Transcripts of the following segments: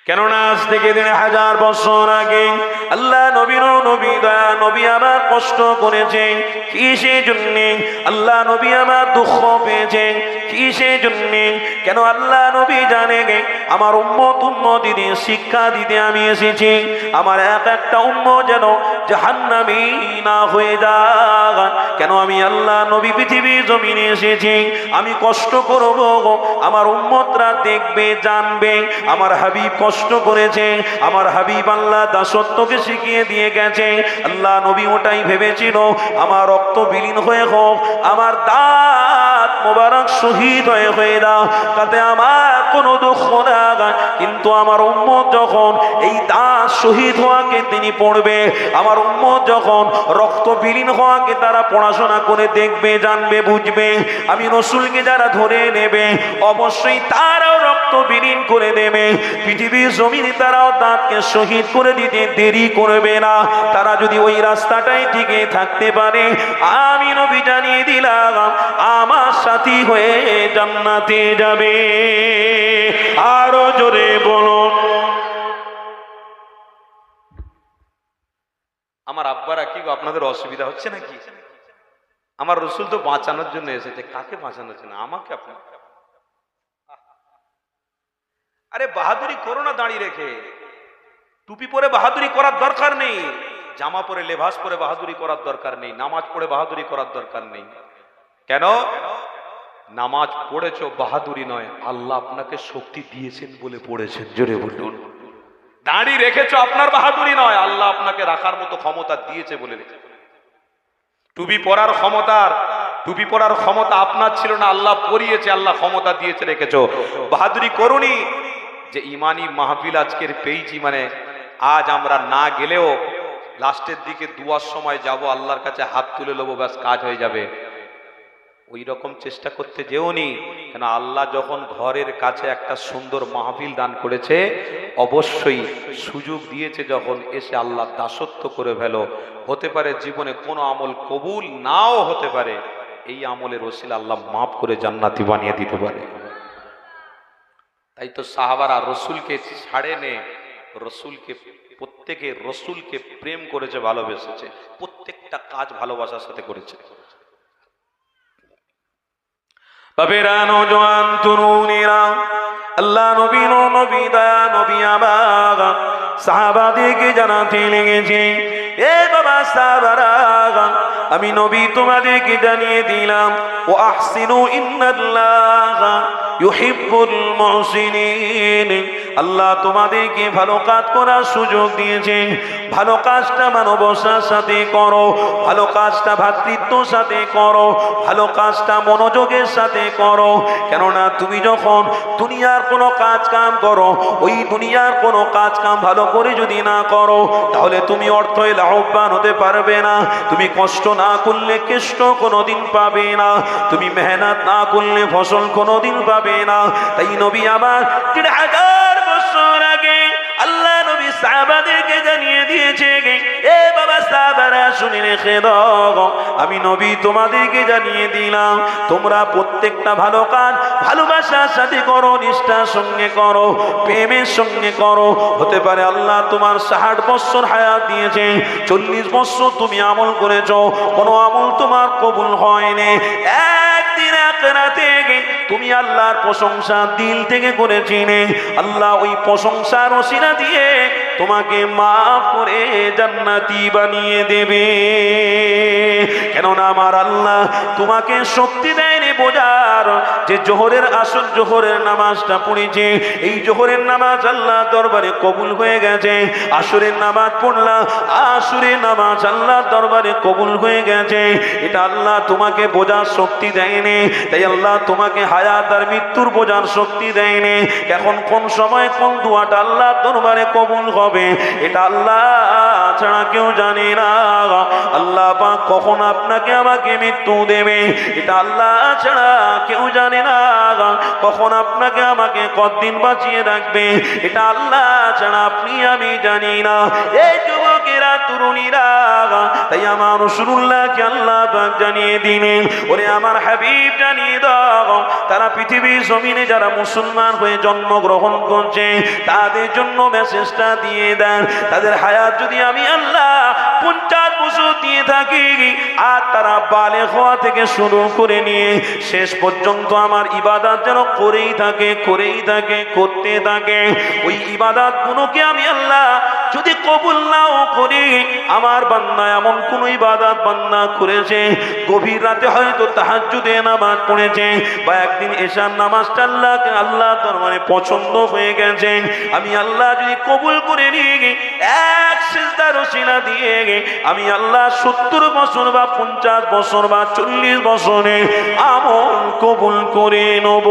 কেননা আজ থেকে 1000 বছর আগে আল্লাহ নবী দয়া নবী আমার কষ্ট করেছেন কিসের জন্য? আল্লাহ নবী আমার দুঃখ পেয়েছেন কিসের জন্য? কেন আল্লাহ নবী জানে আমার উম্মতিদের শিক্ষা দিতে আমি এসেছি, আমার একটা উম্মত যেন জাহান্নামী না হয়ে যায়। কেন আমি আল্লাহ নবী পৃথিবীর জমিনে এসেছি, আমি কষ্ট করব, আমার উম্মতরা দেখবে জানবে আমার হাবিব কষ্ট করেছে, আমার হাবিব আল্লাহ দাসত্বকে শিখিয়ে দিয়ে গেছে। আল্লাহ নবী ওটাই ভেবেছিল আমার রক্ত বিলীন হয়ে হোক, আমার দাঁত মোবারক শহীদ হয়ে দাও, তাতে আমার কোনো দুঃখ না। কিন্তু আমার উম্মত যখন এই দাঁত শহীদ হওয়াকে তিনি পড়বে, আমার উম্মত যখন রক্ত বিলীন হওয়াকে তারা পড়াশোনা করে দেখবে জানবে বুঝবে, আমি রসুলকে যারা ধরে নেবে অবশ্যই তারাও রক্ত বিলীন করে দেবে। পৃথিবীর জমিনে তারাও দাঁতকে শহীদ করে দিতে দেরি করবে না। তারা যদি ওই রাস্তাটাই টিকে থাকতে পারে, আমি নবী জানিয়ে দিলাম আমার সাথী হয়ে জান্নাতে যাবে। আরো জোরে বলুন। আমার আব্বারা কি গো, আপনাদের অসুবিধা হচ্ছে নাকি? আমার রসুল তো বাঁচানোর জন্য এসেছে। কাকে বাঁচানোর জন্য? আমাকে, আপনাকে। আরে বাহাদুরি করো না দাঁড়িয়ে রেখে। টুপি পরে বাহাদুরি করার দরকার নেই, জামা পরে লেবাস পরে বাহাদুরি করার দরকার নেই, নামাজ পড়ে বাহাদুরি করার দরকার নেই। কেন? নামাজ পড়েছো বাহাদুরি নয়, আল্লাহ আপনাকে শক্তি দিয়েছেন বলে পড়েছেন। জোরে বলুন। দাঁড়িয়ে রেখেছো আপনার বাহাদুরি নয়, আল্লাহ আপনাকে রাখার মতো ক্ষমতা দিয়েছে বলে রেখেছে। টুপি পরার ক্ষমতা আপনার ছিল না, আল্লাহ পরিয়েছে, আল্লাহ ক্ষমতা দিয়েছে রেখেছো। বাহাদুরি করুনি যে ইমানি মাহফিল আজকের পেয়েছি, মানে আজ আমরা না গেলেও লাস্টের দিকে দুয়ার সময় যাব, আল্লাহর কাছে হাত তুলে নেবো, ব্যাস কাজ হয়ে যাবে। ওই রকম চেষ্টা করতে যেওনি। কেন আল্লাহ যখন ঘরের কাছে একটা সুন্দর মাহফিল দান করেছে, অবশ্যই সুযোগ দিয়েছে যখন এসে আল্লাহ দাসত্ব করে ফেলো। হতে পারে জীবনে কোনো আমল কবুল নাও হতে পারে, এই আমলের ওসিলা আল্লাহ মাফ করে জান্নাতি বানিয়ে দিতে পারে। তাই তো সাহাবারা রসুলকে ছাড়েনে, প্রত্যেকে রসুলকে প্রেম করেছে, ভালোবেসেছে, প্রত্যেকটা কাজ ভালোবাসার সাথে করেছে। বাবেরা, নওজোয়ান, তরুণীরা, আল্লাহ নবী দয়া নবী আমার সাহাবাদেরকে জানাতে লেগেছে, এ বাবা সাহাবারা, আমি নবী তোমাদেরকে জানিয়ে দিলাম, ও আহসিনু ইন্নাল্লাহা ইউহিব্বুল মুহসিনিন। আল্লাহ তোমাদেরকে ভালো কাজ করার সুযোগ দিয়েছেন। ভালো কাজটা মানবতার সাথে করো, ভালো কাজটা ভ্রাতৃত্বর সাথে করো, ভালো কাজটা মনোযোগের সাথে করো। কেননা তুমি যখন দুনিয়ার কোনো কাজ কাম করো, ওই দুনিয়ার কোনো কাজ কাম ভালো করে যদি না করো, তাহলে তুমি অর্থে লাভবান হতে পারবে না। তুমি কষ্ট না করলে কেষ্ট কোনোদিন পাবে না, তুমি মেহনত না করলে ফসল কোনোদিন পাবে না। তাই নবী আমার 3000 বছর আগে আল্লাহ নবী সাহাবাদেরকে জানিয়ে দিয়েছে, এ বাবা সাহাবারা শুনে রেখে দাও, আমি নবী তোমাদেরকে জানিয়ে দিলাম, তোমরা প্রত্যেকটা ভালো কাজ ভালোবাসার সাথে করো, নিষ্ঠার সঙ্গে করো, প্রেমের সঙ্গে করো। হতে পারে আল্লাহ তোমার 60 বছর হায়াত দিয়েছে, 40 বছর তুমি আমল করেছো, কোনো আমল তোমার কবুল হয়নি। একদিন আখিরাতে তুমি আল্লাহর প্রশংসা দিল থেকে করেছিলে, আল্লাহ ওই প্রশংসার ওসিলা দিয়ে তোমাকে মাফ করে জান্নাতি বানিয়ে দেবে। কেননা আমার আল্লাহ তোমাকে শক্তি দেয়নি বোঝার যে জোহরের আসল জোহরের নামাজটা পড়েছে, এই জোহরের নামাজ আল্লাহ দরবারে কবুল হয়ে গেছে। আসরের নামাজ পড়লাম, আসরের নামাজ আল্লাহ দরবারে কবুল হয়ে গেছে, এটা আল্লাহ তোমাকে বোঝার শক্তি দেয়নি। তাই আল্লাহ তোমাকে হায়াত আর মৃত্যুর বোঝার শক্তি দেয়নি। এখন কোন সময় কোন দুয়াটা আল্লাহ দরবারে কবুল হবে, এটা আল্লাহ ছাড়া কেউ জানে না। আল্লাহ পাক কখন আপনাকে আমাকে মৃত্যু দেবে, এটা আল্লাহ ছাড়া কেউ জানে না। কখন আপনাকে আমাকে কতদিন বাঁচিয়ে রাখবে, এটা আল্লাহ ছাড়া আপনি আমি জানি না। এই যুবকেরা তরুণীরা, তাই আমার রাসূলুল্লাহকে আল্লাহ পাক জানিয়ে দিলেন, ওরে আমার হাবিব জানিয়ে দাও, তারা পৃথিবীর জমিনে যারা মুসলমান হয়ে জন্মগ্রহণ করছে তাদের জন্য মেসেজটা দিয়ে দেন, তাদের হায়াত যদি আমি আল্লাহ 50 বছর দিয়ে থাকি, আর তারা বালেগ হওয়া থেকে শুরু করে নিয়ে শেষ পর্যন্ত আমার ইবাদত যেন করেই থাকে, করতে থাকে, ওই ইবাদত গুলোকে আমি আল্লাহ যদি কবুল নাও করি, আমার বান্দা এমন কোন ইবাদত বান্দা করেছে, গভীর রাতে হয়তো তাহাজ্জুদে নামাজ পড়েছে, বা একদিন এশার নামাজটা আল্লাহ দরবারে পছন্দ হয়ে গেছে, আমি আল্লাহ যদি কবুল করে নিয়ে এক সিজদার ওসিলা দিয়ে আমি আল্লাহ 70 বছর বা 50 বছর বা 40 বছরে আমল কবুল করে নেব।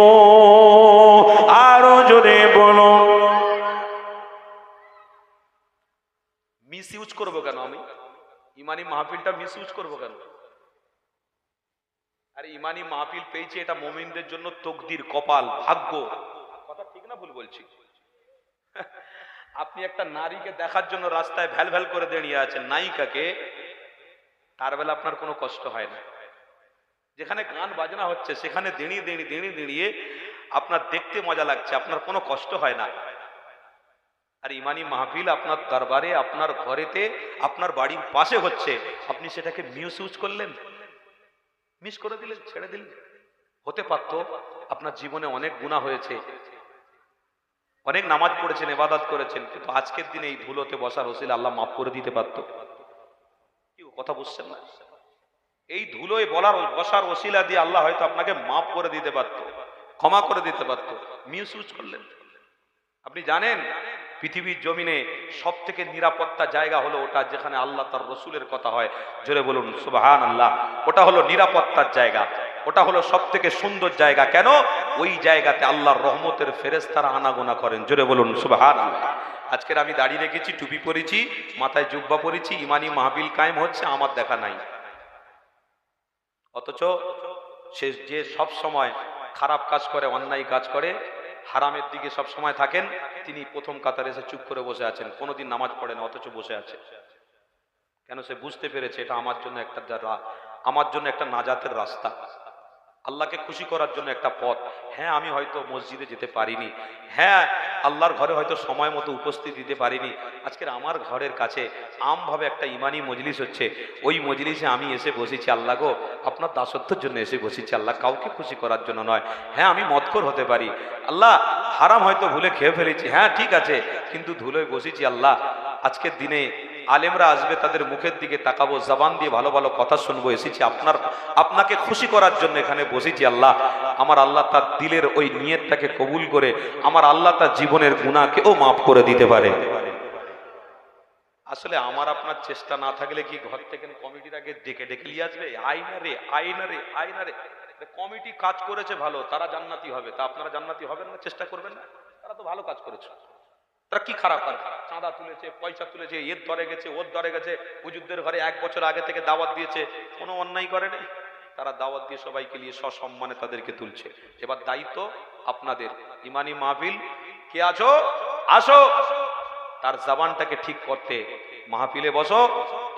আরো জোরে বলো। মিস ইউজ করবো কেন? আমি ইমানি মাহফিলটা মিস ইউজ করবো কেন? আরে ইমানি মাহফিল পেয়েছি, এটা মুমিনদের জন্য তকদির, কপাল, ভাগ্য। কথা ঠিক না ভুল বলছি? আপনি একটা নারীকে দেখার জন্য রাস্তায় ভ্যাল ভ্যাল করে দাঁড়িয়ে আছেন, নায়িকাকে, তার বেলা আপনার কোনো কষ্ট হয় না। যেখানে গান বাজনা হচ্ছে সেখানে দাঁড়িয়ে আপনার দেখতে মজা লাগছে, আপনার কোনো কষ্ট হয় না। আর ইমানি মাহফিল আপনার দরবারে, আপনার ঘরেতে, আপনার বাড়ির পাশে হচ্ছে, আপনি সেটাকে মিস ইউজ করলেন, মিস করে দিলেন, ছেড়ে দিলেন। হতে পারত আপনার জীবনে অনেক গুনাহ হয়েছে, অনেক নামাজ পড়েছেন, ইবাদত করেছেন, কিন্তু আজকের দিনে এই ধুলোতে বসার ওসিলা আল্লাহ মাফ করে দিতে পারত। কি কথা বুঝছেন না? এই ধুলোয় বসার ওসিলা দিয়ে আল্লাহ হয়তো আপনাকে মাফ করে দিতে পারত, ক্ষমা করে দিতে পারত, মিস ইউজ করলেন। আপনি জানেন পৃথিবীর জমিনে সব থেকে নিরাপত্তা জায়গা হলো ওটা যেখানে আল্লাহ তার রসুলের কথা হয়, জোরে বলুন সুবহানাল্লাহ। ওটা হলো নিরাপত্তার জায়গা, ওটা হলো সব থেকে সুন্দর জায়গা। কেন? ওই জায়গাতে আল্লাহর রহমতের ফেরেশতারা আনাগোনা করেন, জোরে বলুন সুবহানাল্লাহ। আজকের আমি দাড়ি রেখেছি, টুপি পরেছি, মাথায় জুব্বা পরেছি, ইমানি মাহফিল কায়েম হচ্ছে, আমার দেখা নাই। অথচ সে যে সব সময় খারাপ কাজ করে, অন্যায় কাজ করে, হারামের দিকে সব সময় থাকেন, তিনি প্রথম কাতারে এসে চুপ করে বসে আছেন, কোনোদিন নামাজ পড়েন, অথচ বসে আছে। কেন? সে বুঝতে পেরেছে এটা আমার জন্য একটা নাজাতের রাস্তা, আল্লাহকে খুশি করার জন্য একটা পথ। হ্যাঁ, আমি হয়তো মসজিদে যেতে পারিনি, হ্যাঁ আল্লাহর ঘরে হয়তো সময় মতো উপস্থিত দিতে পারিনি, আজকের আমার ঘরের কাছে আমভাবে একটা ইমানি মজলিস হচ্ছে, ওই মজলিসে আমি এসে বসেছি, আল্লাহ গো আপনার দাসত্বের জন্য এসে বসেছি, আল্লাহ কাউকে খুশি করার জন্য নয়। হ্যাঁ আমি মদখোর হতে পারি, আল্লাহ হারাম হয়তো ভুলে খেয়ে ফেলেছি, হ্যাঁ ঠিক আছে, কিন্তু ধুলোয় বসেছি। আল্লাহ আজকের দিনে আলেমরা আসবে, তাদের মুখের দিকে তাকাবো, জবান দিয়ে ভালো ভালো কথা শুনবো, এসেছি আপনাকে খুশি করার জন্য এখানে বসেছি। আল্লাহ আমার আল্লাহ তার দিলের ওই নিয়তটাকে কবুল করে আমার আল্লাহ তার জীবনের গুনাহকেও মাফ করে দিতে পারে। আসলে আমার আপনার চেষ্টা না থাকলে কি ঘর থেকে কমিটিটাকে ডেকে নিয়ে আসবে? আইনারে কমিটি কাজ করেছে ভালো, তারা জান্নাতি হবে, তা আপনারা জান্নাতি হবেন না? চেষ্টা করবেন না? তারা তো ভালো কাজ করেছে, তারা কি খারাপ কাজ? চাঁদা তুলেছে, পয়সা তুলেছে, এর দরে গেছে, ওর দরে গেছে, হুজুরদের ঘরে 1 বছর আগে থেকে দাওয়াত দিয়েছে, কোনো অন্যায় করেনি, তারা দাওয়াত দিয়ে সবাইকে নিয়ে সসম্মানে তাদেরকে তুলছে। এবার দায়িত্ব আপনাদের, ইমানি মাহফিল কে আছো, আসো, তার জবানটাকে ঠিক করতে মাহফিলে বসো।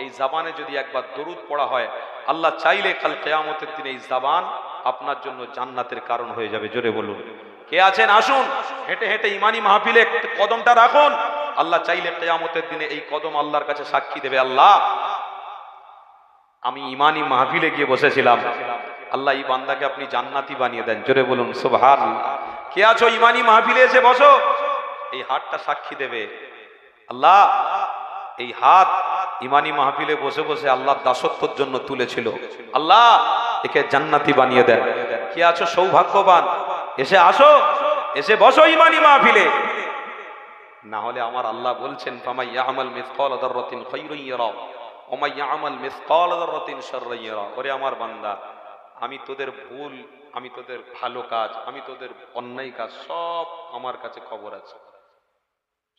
এই জবানে যদি একবার দরুদ পড়া হয়, আল্লাহ চাইলে কাল কিয়ামতের দিনে এই জবান আপনার জন্য জান্নাতের কারণ হয়ে যাবে। জোরে বলুন কে আছেন? আসুন, হেঁটে হেঁটে ইমানি মাহফিলে কদমটা রাখুন, আল্লাহ চাইলে কিয়ামতের দিনে এই কদম আল্লাহর কাছে সাক্ষী দেবে, আল্লাহ আমি ইমানি মাহফিলে গিয়ে বসেছিলাম, আল্লাহ এই বান্দাকে আপনি জান্নাতি বানিয়ে দেন। জোরে বলুন সুবহানাল্লাহ। কে আছো ইমানি মাহফিলে এসে বসো, এই হাতটা সাক্ষী দেবে, আল্লাহ এই হাত ইমানি মাহফিলে বসে বসে আল্লাহর দাসত্বের জন্য তুলেছিল, আল্লাহ একে জান্নাতি বানিয়ে দেন। কে আছো সৌভাগ্যবান, এসে আসো, এসে বসো ইমানি মাহফিলে। না হলে আমার আল্লাহ বলছেন, ফামাই ইয়ামাল মিসকাল যাররাতিন খায়রুন ইয়ারা ওয়া মাই ইয়ামাল মিসকাল যাররাতিন শাররান ইয়ারা। ওরে আমার বান্দা, আমি তোদের ভুল, আমি তোদের ভালো কাজ, আমি তোদের অন্যায় কাজ সব আমার কাছে খবর আছে,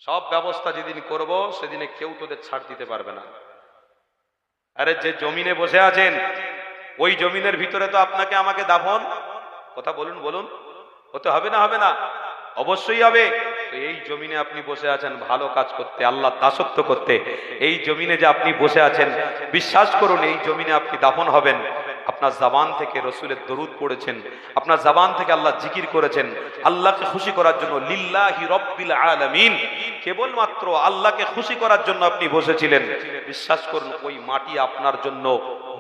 সব ব্যবস্থা যেদিন করব সেদিনে কেউ তোদের ছাড় দিতে পারবে না। আরে যে জমিনে বসে আছেন ওই জমিনের ভিতরে তো আপনাকে আমাকে দাফন, কথা বলুন হতে হবে না? হবে না, অবশ্যই হবে। তো এই জমিনে আপনি বসে আছেন ভালো কাজ করতে, আল্লাহ দাসত্ব করতে। এই জমিনে যে আপনি বসে আছেন, বিশ্বাস করুন এই জমিনে আপনি দাফন হবেন। আপনার জবান থেকে রসুলের দরুদ পড়েছেন, আপনার জবান থেকে আল্লাহ জিকির করেছেন, আল্লাহকে খুশি করার জন্য, লিল্লাহি রব্বিল আলামিন, কেবলমাত্র আল্লাহকে খুশি করার জন্য আপনি বসেছিলেন। বিশ্বাস করুন ওই মাটি আপনার জন্য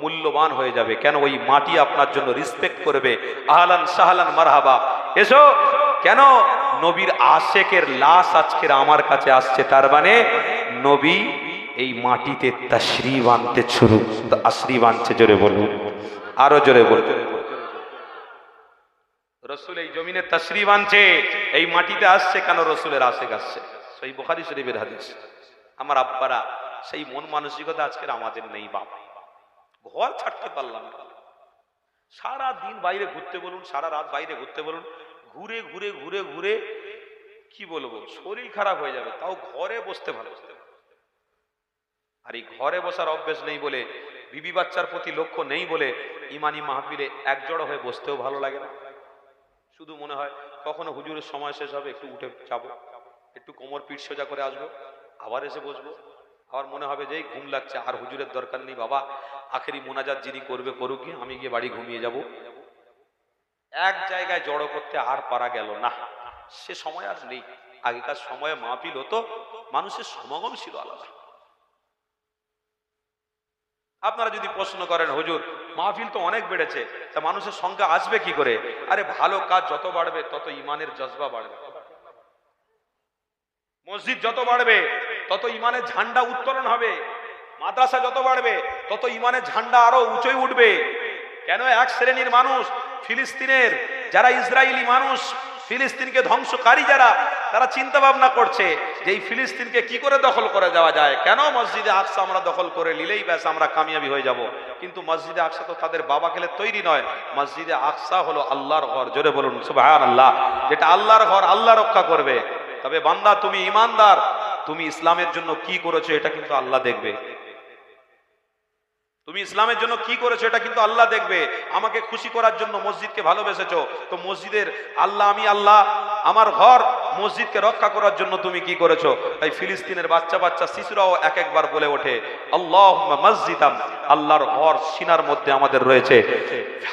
মূল্যবান হয়ে যাবে। কেন? ওই মাটি আপনার জন্য রিসপেক্ট করবে। আহলান সাহলান মারহাবা, এসো। কেন? নবীর আশেকের লাশ আজকের আমার কাছে আসছে, তার মানে নবী এই মাটিতে তাশরীফ আনতে তাশরীফ আনছে। জোরে বলুন, আরো জোরে বলুন। রসুল এই জমিনে তাশরীফ আনছে, এই মাটিতে আসছে। কেন? রসুলের আশেক আসছে। সেই বুখারী শরীফের হাদিস। আমার আব্বারা, সেই মন মানসিকতা আজকের আমাদের নেই। বাবা, ঘর ছাড়তে পারলাম না। সারা দিন বাইরে ঘুরতে বলুন, সারা রাত বাইরে ঘুরতে বলুন, ঘুরে ঘুরে ঘুরে ঘুরে কি বলবো, শরীর খারাপ হয়ে যাবে। তাও ঘরে বসতে ভালো। আর এই ঘরে বসার অভ্যেস নেই বলে, বিবি বাচ্চার প্রতি লক্ষ্য নেই বলে ইমানি মাহফিলে একজড় হয়ে বসতেও ভালো লাগে না। শুধু মনে হয় কখনো হুজুরের সময় শেষ হবে, একটু উঠে যাবো, একটু কোমর পিঠ সোজা করে আসবো, আবার এসে বসবো। আবার মনে হবে যে ঘুম লাগছে, আর হুজুরের দরকার নেই, বাবা আখেরি মোনাজাত যিনি করবে করুক, আমি গিয়ে বাড়ি ঘুমিয়ে যাব। এক জায়গায় জড়ো করতে আর পারা গেল না, সে সময় আর নেই। আগেকার সময়ে মাহফিল হতো, মানুষের সমাগম ছিল আলাদা। আপনারা যদি প্রশ্ন করেন হুজুর মাহফিল তো অনেক বেড়েছে, তা মানুষের সংখ্যা আসবে কি করে? আরে ভালো কাজ যত বাড়বে তত ইমানের জজবা বাড়বে। মসজিদ যত বাড়বে তত ইমানের ঝান্ডা উত্তোলন হবে। মাদ্রাসা যত বাড়বে তত ইমানের ঝান্ডা আরো উঁচুই উঠবে। কেন? এক শ্রেণীর মানুষ, ফিলিস্তিনের যারা ইসরায়েলি মানুষ, ফিলিস্তিনকে ধ্বংসকারী যারা, তারা চিন্তা ভাবনা করছে যে এই ফিলিস্তিনকে কি করে দখল করে দেওয়া যায়। কেন? মসজিদে আকসা আমরা দখল করে নিলেই ব্যাস আমরা কামিয়াবি হয়ে যাব। কিন্তু মসজিদে আকসা তো তাদের বাবা খেলে তৈরি নয়। মসজিদে আকসা হলো আল্লাহর ঘর। জোরে বলুন সুবহানাল্লাহ। যেটা আল্লাহর ঘর, আল্লাহ রক্ষা করবে। তবে বান্দা, তুমি ইমানদার, তুমি ইসলামের জন্য কি করেছো এটা কিন্তু আল্লাহ দেখবে। তুমি ইসলামের জন্য কি করেছো এটা কিন্তু আল্লাহ দেখবে। আমাকে খুশি করার জন্য মসজিদকে ভালোবেসেছো, তো মসজিদের আল্লাহ, আমি আল্লাহ, আমার ঘর, মসজিদকে রক্ষা করার জন্য তুমি কি করেছো? তাই ফিলিস্তিনের বাচ্চা বাচ্চা শিশুরাও এক একবার বলে ওঠে আল্লাহুম্মা মসজিদাম, আল্লাহর ঘর সিনার মধ্যে আমাদের রয়েছে।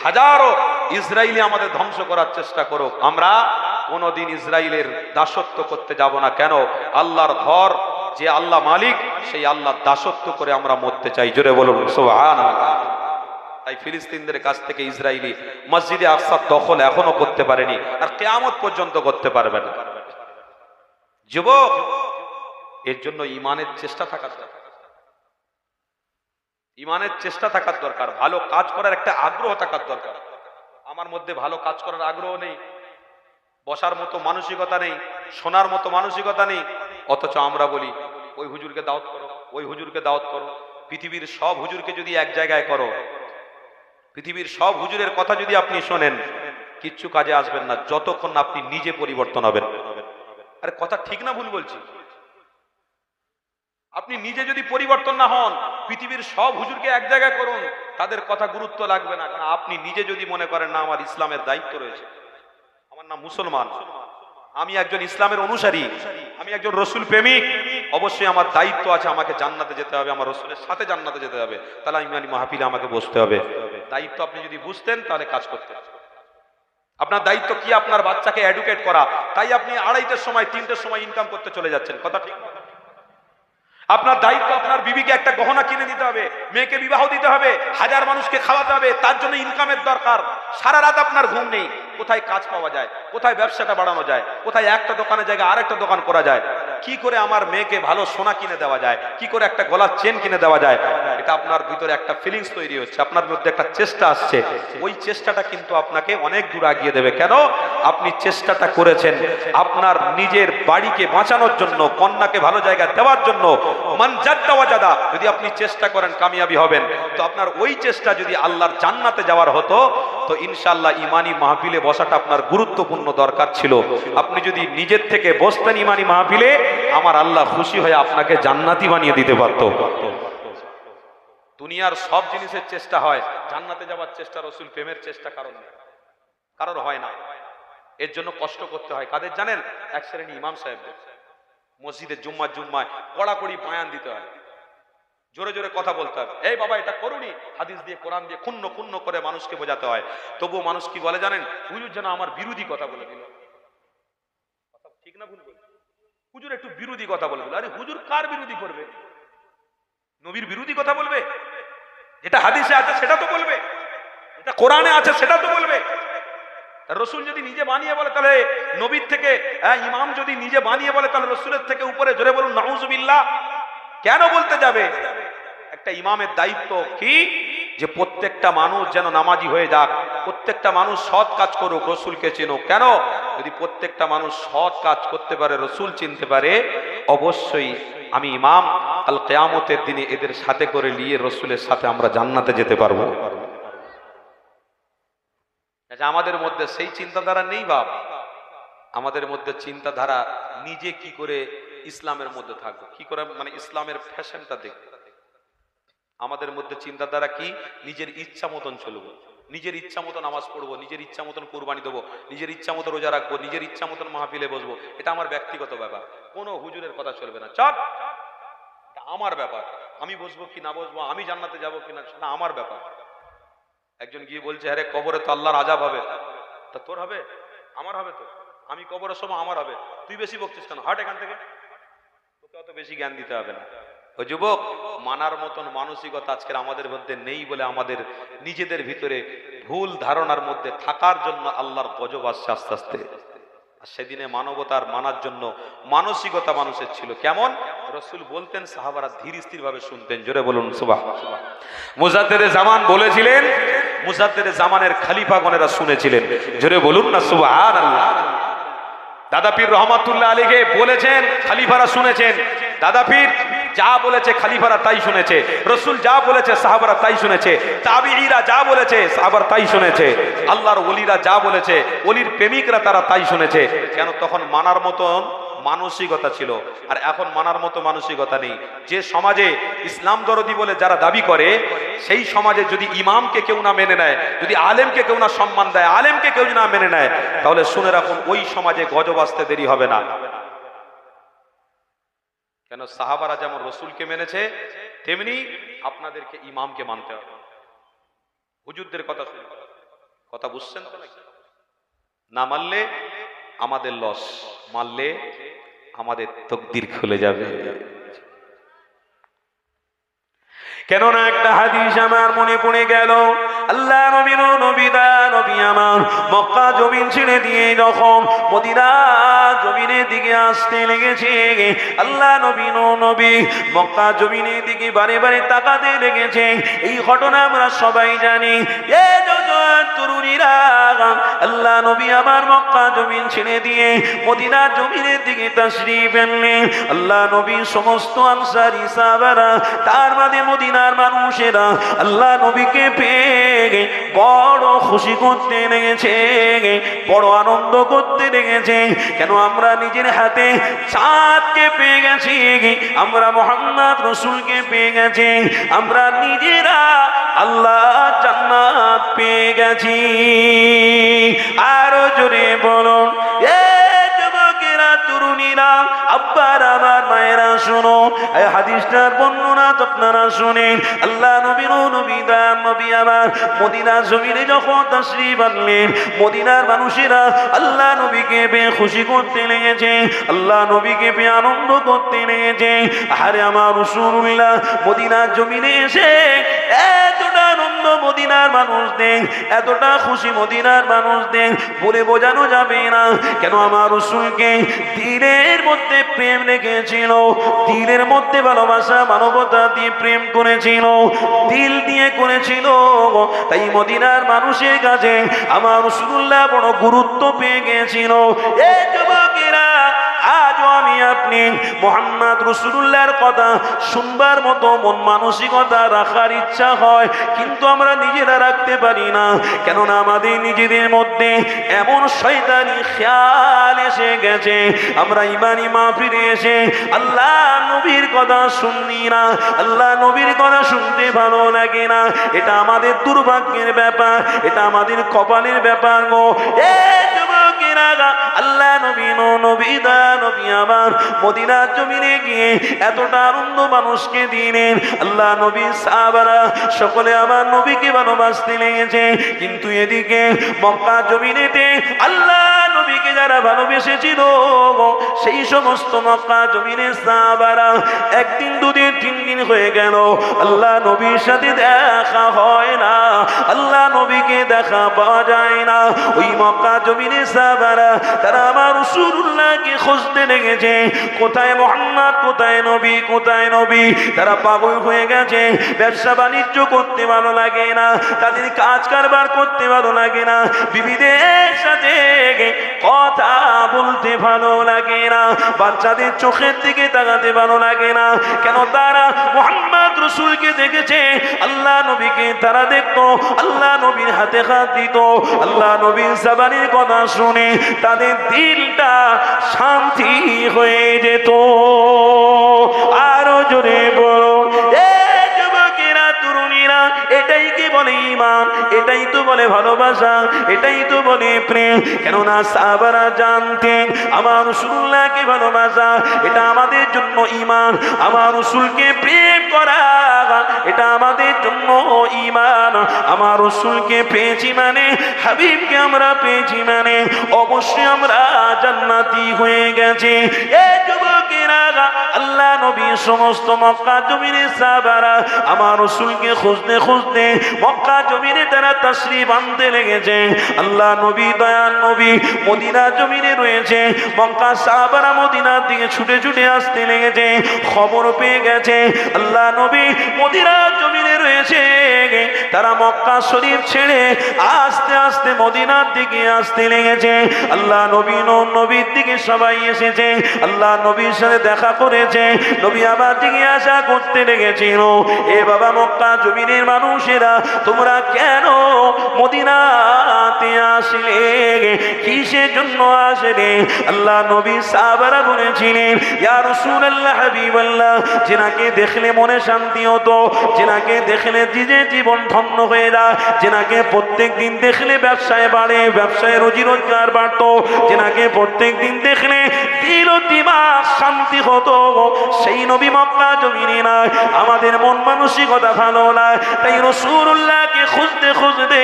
হাজারো ইসরায়েলি আমাদের ধ্বংস করার চেষ্টা করুক, আমরা কোনোদিন ইসরায়েলের দাসত্ব করতে যাব না। কেন? আল্লাহর ঘর, যে আল্লাহ মালিক, সেই আল্লাহ দাসত্ব করে আমরা মরতে চাই। জোরে বলুন সুবহানাল্লাহ। তাই ফিলিস্তিনদের কাছ থেকে ইসরায়েলি মসজিদে আকসা দখল এখনো করতে পারেনি, আর কিয়ামত পর্যন্ত করতে পারবে না। যুবক, এর জন্য ইমানের চেষ্টা থাকার দরকার। ইমানের চেষ্টা থাকার দরকার, ভালো কাজ করার একটা আগ্রহ থাকার দরকার। আমার মধ্যে ভালো কাজ করার আগ্রহ নেই, বসার মতো মানসিকতা নেই, শোনার মতো মানসিকতা নেই, অথচ আমরা বলি ওই হুজুরকে দাওয়াত করো, ওই হুজুরকে দাওয়াত করো। পৃথিবীর সব হুজুরকে যদি এক জায়গায় করো, পৃথিবীর সব হুজুরের কথা যদি আপনি শোনেন, কিচ্ছু কাজে আসবেন না যতক্ষণ না আপনি নিজে পরিবর্তন হবেন। আরে কথা ঠিক না ভুল বলছি? আপনি নিজে যদি পরিবর্তন না হন, পৃথিবীর সব হুজুরকে এক জায়গায় করুন, তাদের কথা গুরুত্ব লাগবে না। কারণ আপনি নিজে যদি মনে করেন না আমার ইসলামের দায়িত্ব রয়েছে, আমার নাম মুসলমান, আমি একজন ইসলামের অনুসারী, আমি একজন রসুল প্রেমিক, অবশ্যই আমার দায়িত্ব আছে, আমাকে জান্নাতে যেতে হবে, আমার রসুলের সাথে জান্নাতে যেতে হবে, তাহলে ইমানি মাহফিলে আমাকে বসতে হবে। দায়িত্ব আপনি যদি বুঝতেন তাহলে কাজ করতে। আপনার দায়িত্ব কি? আপনার বাচ্চাকে এডুকেট করা। তাই আপনি 2:30টার সময় 3টের সময় ইনকাম করতে চলে যাচ্ছেন, কথা ঠিক? আপনার দায়িত্ব আপনার বিবিকে একটা গহনা কিনে দিতে হবে, মেয়েকে বিবাহ দিতে হবে, হাজার মানুষকে খাওয়াতে হবে, তার জন্য ইনকামের দরকার। সারা রাত আপনার ঘুম নেই, কোথায় কাজ পাওয়া যায়, কোথায় ব্যবসাটা বাড়ানো যায়, কোথায় একটা দোকানের জায়গায় আরেকটা দোকান করা যায়, কি করে আমার মেয়েকে ভালো সোনা কিনে দেওয়া যায়, কি করে একটা গলার চেন কিনে দেওয়া যায়। এটা আপনার ভিতরে একটা ফিলিংস তৈরি হচ্ছে, আপনার মধ্যে একটা চেষ্টা আসছে। ওই চেষ্টাটা কিন্তু আপনাকে অনেক দূর এগিয়ে দেবে। কেন? আপনি চেষ্টাটা করেছেন আপনার নিজের বাড়িকে বাঁচানোর জন্য, কন্যাকে ভালো জায়গা দেওয়ার জন্য। মান জাদ্দা ওয়াজাদা, যদি আপনি চেষ্টা করেন কামিয়াবি হবেন। তো আপনার ওই চেষ্টা যদি আল্লাহর জান্নাতে যাওয়ার হতো, তো ইনশাআল্লাহ ইমানি মাহফিলে বসাটা আপনার গুরুত্বপূর্ণ দরকার ছিল। আপনি যদি নিজের থেকে বসতেন ইমানি মাহফিলে, আমার আল্লাহ খুশি হয়ে আপনাকে জান্নাতি বানিয়ে দিতে পারত। দুনিয়ার সব জিনিসের চেষ্টা হয়, জান্নাতে যাওয়ার চেষ্টা, রসুল প্রেমের চেষ্টা কারণ নেই, কারোর হয় না। এর জন্য কষ্ট করতে হয় কাদের জানেন? এক শ্রেণী ইমাম সাহেবদের। মসজিদে জুম্মায় কড়াকড়ি বয়ান দিতে হয়, জোরে জোরে কথা বলতে হবে, এই বাবা এটা করুনি, হাদিস দিয়ে কোরআন দিয়ে ক্ষুণ্ণ ক্ষুণ্ণ করে মানুষকে বোঝাতে হয়। তবুও মানুষ কি বলে জানেন? হুজুর যেন আমার বিরোধী কথা বলে দিল। ঠিক না ভুল বলি? হুজুর একটু বিরোধী কথা বলে দিল। আরে হুজুর কার বিরোধী করবে? নবীর বিরোধী কথা বলবে? যেটা হাদিসে আছে সেটা তো বলবে, যেটা কোরআনে আছে সেটা তো বলবে। রসুল যদি নিজে বানিয়ে বলে তাহলে নবীর থেকে, ইমাম যদি নিজে বানিয়ে বলে তাহলে রসুলের থেকে উপরে, জোরে বলুন নাউজুবিল্লাহ। কেন বলতে যাবে? একটা ইমামের দায়িত্ব কি? যে প্রত্যেকটা মানুষ যেন নামাজি হয়ে যাক, প্রত্যেকটা মানুষ সৎ কাজ করুক, রসুলকে চিনুক। কেন? যদি প্রত্যেকটা মানুষ সৎ কাজ করতে পারে, রসুল চিনতে পারে, অবশ্যই আমি ইমাম কাল কিয়ামতের দিনে এদের সাথে করে নিয়ে রসুলের সাথে আমরা জান্নাতে যেতে পারবো। আমাদের মধ্যে সেই চিন্তাধারা নেই বাপ। আমাদের মধ্যে চিন্তাধারা নিজে কি করে ইসলামের মধ্যে থাকবো, কি করে মানে ইসলামের ফ্যাশনটা দেখবো। আমাদের মধ্যে চিন্তাধারা কি? নিজের ইচ্ছা মতন চলবো, নিজের ইচ্ছা মতো নামাজ পড়বো, নিজের ইচ্ছা মতন কোরবানি দেবো, নিজের ইচ্ছা মতো রোজা রাখবো, নিজের ইচ্ছা মতন মাহফিলে বসবো। এটা আমার ব্যক্তিগত ব্যাপার, কোনো হুজুরের কথা চলবে না। চল, আমার ব্যাপার, আমি বসবো কি না বসবো, আমি জান্নাতে যাবো কিনা সেটা আমার ব্যাপার। একজন গিয়ে বলছে, আরে কবরে তো আল্লাহর আযাব হবে। তা তোর হবে? আমার হবে তো। আমি কবরের সময় আমার হবে, তুই বেশি বকছিস কেন? হাট এখান থেকে, তোকে অত বেশি জ্ঞান দিতে হবে না। ও যুবক, মানার মতন মানসিকতা আজকের আমাদের মধ্যে নেই বলে আমাদের নিজেদের ভিতরে ভুল ধারণার মধ্যে থাকার জন্য আল্লাহর গজব আসছে আস্তে আস্তে। আর সেদিনে মানবতার মানার জন্য মানসিকতা মানুষের ছিল কেমন? রসুল বলতেন, সাহাবারা ধীর স্থির ভাবে শুনতেন। জোরে বলুন সুবহানাল্লাহ। মুজাদ্দেদে জামান বলেছিলেন, মুজাদ্দেদে জামানের খলিফাগণেরা শুনেছিলেন। জোরে বলুন না সুবহানাল্লাহ। দাদা পীর রহমাতুল্লাহ আলাইহি বলেছেন, খলিফারা শুনেছেন। দাদা পীর যা বলেছে খলিফারা তাই শুনেছে, রসুল যা বলেছে সাহাবারা তাই শুনেছে, তাবিঈরা যা বলেছে সাহাবারা তাই শুনেছে, আল্লাহর ওলিরা যা বলেছে, ওলির প্রেমিকরা তারা তাই শুনেছে। কেন? তখন মানার মতন মানসিকতা ছিল, আর এখন মানার মতো মানসিকতা নেই। যে সমাজে ইসলাম দরদি বলে যারা দাবি করে, সেই সমাজে যদি ইমামকে কেউ না মেনে নেয়, যদি আলেমকে কেউ না সম্মান দেয়, আলেমকে কেউ না মেনে নেয়, তাহলে শুনে রাখুন ওই সমাজে গজব আসতে দেরি হবে না। কেন? সাহাবারা যেমন রসুলকে মেনেছে, তেমনি আপনাদেরকে ইমামকে মানতে হবে। হুজুরদের কথা শুনে, কথা বুঝছেন তো নাকি? না মানলে আমাদের লস, মানলে আমাদের তকদির খুলে যাবে। কেননা একটা হাদিস আমার মনে পড়ে গেল। আল্লাহ নবীর নবী আমার মক্কা জমিন ছেড়ে দিয়ে যখন মদিনা জমিনের দিকে আসতে লেগেছে, আল্লাহ নবী মক্কা জমিনের দিকে বারে বারে তাকাতে লেগেছে। এই ঘটনা আমরা সবাই জানি। তরুণীরা, আল্লাহ নবী আমার মক্কা জমিন ছেড়ে দিয়ে মদিনা জমিনের দিকে তাশরীফ আনলেন। আল্লাহ নবী সমস্ত আনসারী সাহাবারা, তার মাঝে মদিনার মানুষেরা আল্লাহ নবীকে পেয়ে বড় খুশি করতে লেগেছে, বড় আনন্দ করতে লেগেছে। কেন? আমরা নিজের হাতে চাঁদকে পেয়ে গেছি, আমরা মুহাম্মদ রাসূলকে পেয়ে গেছি, আমরা নিজেরা আল্লাহ জান্নাত পেয়ে গেছি। আরো জোরে বলুন, তরুণীরা, আব্বার আমার মায়েরা শোনো, এই হাদিসটার বর্ণনা আপনারা শুনেন। আল্লাহ নবী আমার মদিনা জমিনে যখন তাশরীফ আনলেন, মদিনার মানুষেরা আল্লাহ নবীকে পেয়ে খুশি করতে লেগেছে, আল্লাহ নবীকে পেয়ে আনন্দ করতে লেগেছে। আরে আমার রাসূলুল্লাহ মদিনার জমিনে এসে এতটা আনন্দ মদিনার মানুষ দেন, এতটা খুশি মদিনার মানুষ দেন, বলে বোঝানো যাবে না। কেন? আমার রাসূলকে দিলের মধ্যে প্রেম রেখেছিল, দিলের মধ্যে ভালোবাসা মানবতা দিয়ে প্রেম করেছিল, দিল দিয়ে করেছিল। তাই মদিনার মানুষের কাছে আমার রাসূলুল্লাহ বড় গুরুত্ব পেয়ে গিয়েছিল। এই যুবকেরা, আজও আমি আপনি মুহাম্মদ রাসূলুল্লাহর কথা শুনবার মতো মন মানসিকতা রাখার ইচ্ছা হয়, কিন্তু আমরা নিজেরা রাখতে পারি না। কেননা আমাদের নিজেদের মধ্যে এমন শয়তানি খেয়াল এসে গেছে, আমরা ইমানি মাহফিলে এসে আল্লাহ নবীর কথা শুনি না, আল্লাহ নবীর কথা শুনতে ভালো লাগে না। এটা আমাদের দুর্ভাগ্যের ব্যাপার, এটা আমাদের কপালের ব্যাপার গো। এই যুবকেরা, যুবকেরা আল্লাহ নবী নবী দয়া নবী আমার মদিনার জমিনে গিয়ে এতটা আনন্দ মানুষকে দিলেন। আল্লাহ নবী সাহাবারা সকলে আমার নবীকে ভালোবাসতে লেগেছে। কিন্তু এদিকে মক্কা জমিনেতে আল্লাহ নবীকে যারা ভালোবেসেছিল সেই সমস্ত মক্কা জমিনের সাহাবারা একদিন দুদিন তিন দিন হয়ে গেল আল্লাহ নবীর সাথে দেখা হয় না, আল্লাহ নবীকে দেখা পাওয়া যায় না। ওই মক্কা জমিনের সাহাবারা তারা আমার রাসূলুল্লাহকে খুঁজতে লেগেছে, কোথায় মুহাম্মদ, কোথায় নবী, কোথায় নবী। তারা পাগল হয়ে গেছে। ব্যবসা বাণিজ্য করতে ভালো লাগে না, তাদের কাজ কারবার করতে ভালো লাগে না, বিবিদের সাথে কথা বলতে ভালো লাগে না, বাচ্চাদের চোখের দিকে তাকাতে ভালো লাগে না। কেন? তারা মুহাম্মদ রাসূলকে দেখেছে, আল্লাহ নবীকে তারা দেখতো, আল্লাহ নবীর হাতে হাত দিত, আল্লাহ নবীর জবানের কথা শুনে তাদের দিলটা শান্তি হয়ে যেত। আরো জোরে বলো, এটাই কি বলে ঈমান? এটাই তো বলে ভালোবাসা, এটাই তো বলে প্রেম। কেননা সাহাবারা জানতেন আমার রাসূলুল্লাহকে ভালোবাসা এটা আমাদের জন্য ঈমান, আমার রাসূলকে প্রেম করা এটা আমাদের জন্য ঈমান। আমার রাসূলকে পেয়েছি মানে, হাবিবকে আমরা পেয়েছি মানে অবশ্যই আমরা জান্নাতি হয়ে গেছি। এই যুবকেরা আল্লাহ নবী সমস্ত মক্কা জমিনের সাহাবারা আমার রাসূলকে খুঁজতে খুঁজতে মক্কা জমিনে তারা তাশরীফ আনতে লেগেছে। আল্লাহ নবী দয়াল নবী মদিনা জমিনে রয়েছে, মক্কা সাহাবারা মদিনার দিকে ছুটে ছুটে আসতে লেগেছে। খবর পেয়ে গেছে আল্লাহ নবী মদিনার জমিনে রয়েছে, তারা মক্কা শরীফ ছেড়ে আস্তে আস্তে মদিনার দিকে আসতে লেগেছে। আল্লাহ নবী নবীর দিকে সবাই এসেছে, আল্লাহ নবীর সাথে দেখা করেছে। নবী আবার জিজ্ঞাসা করতে লেগেছিল, এ বাবা মক্কা জমিনের মানুষেরা তোমরা কেন মদিনাতে আসলে, কিসের জন্য আসলে? আল্লাহ নবী সাহাবারা বলেছিলেন, ইয়া রাসূলুল্লাহ হাবিবাল্লাহ, যিনাকে দেখলে মনে শান্তি হতো, যিনাকে দেখলে জীবন ধন্য হয়ে যায়, যিনাকে প্রত্যেক দিন দেখলে ব্যবসায় বাড়ে, ব্যবসায় রুজি রোজগার বাড়তো, যিনাকে প্রত্যেক দিন দেখলে দিল দিমাগ শান্তি হতো, সেই নবী মক্কা জমিনে নাই। আমাদের মন মানসিকতা ভালো না, তাই রাসূলুল্লাহকে খুঁজতে খুঁজতে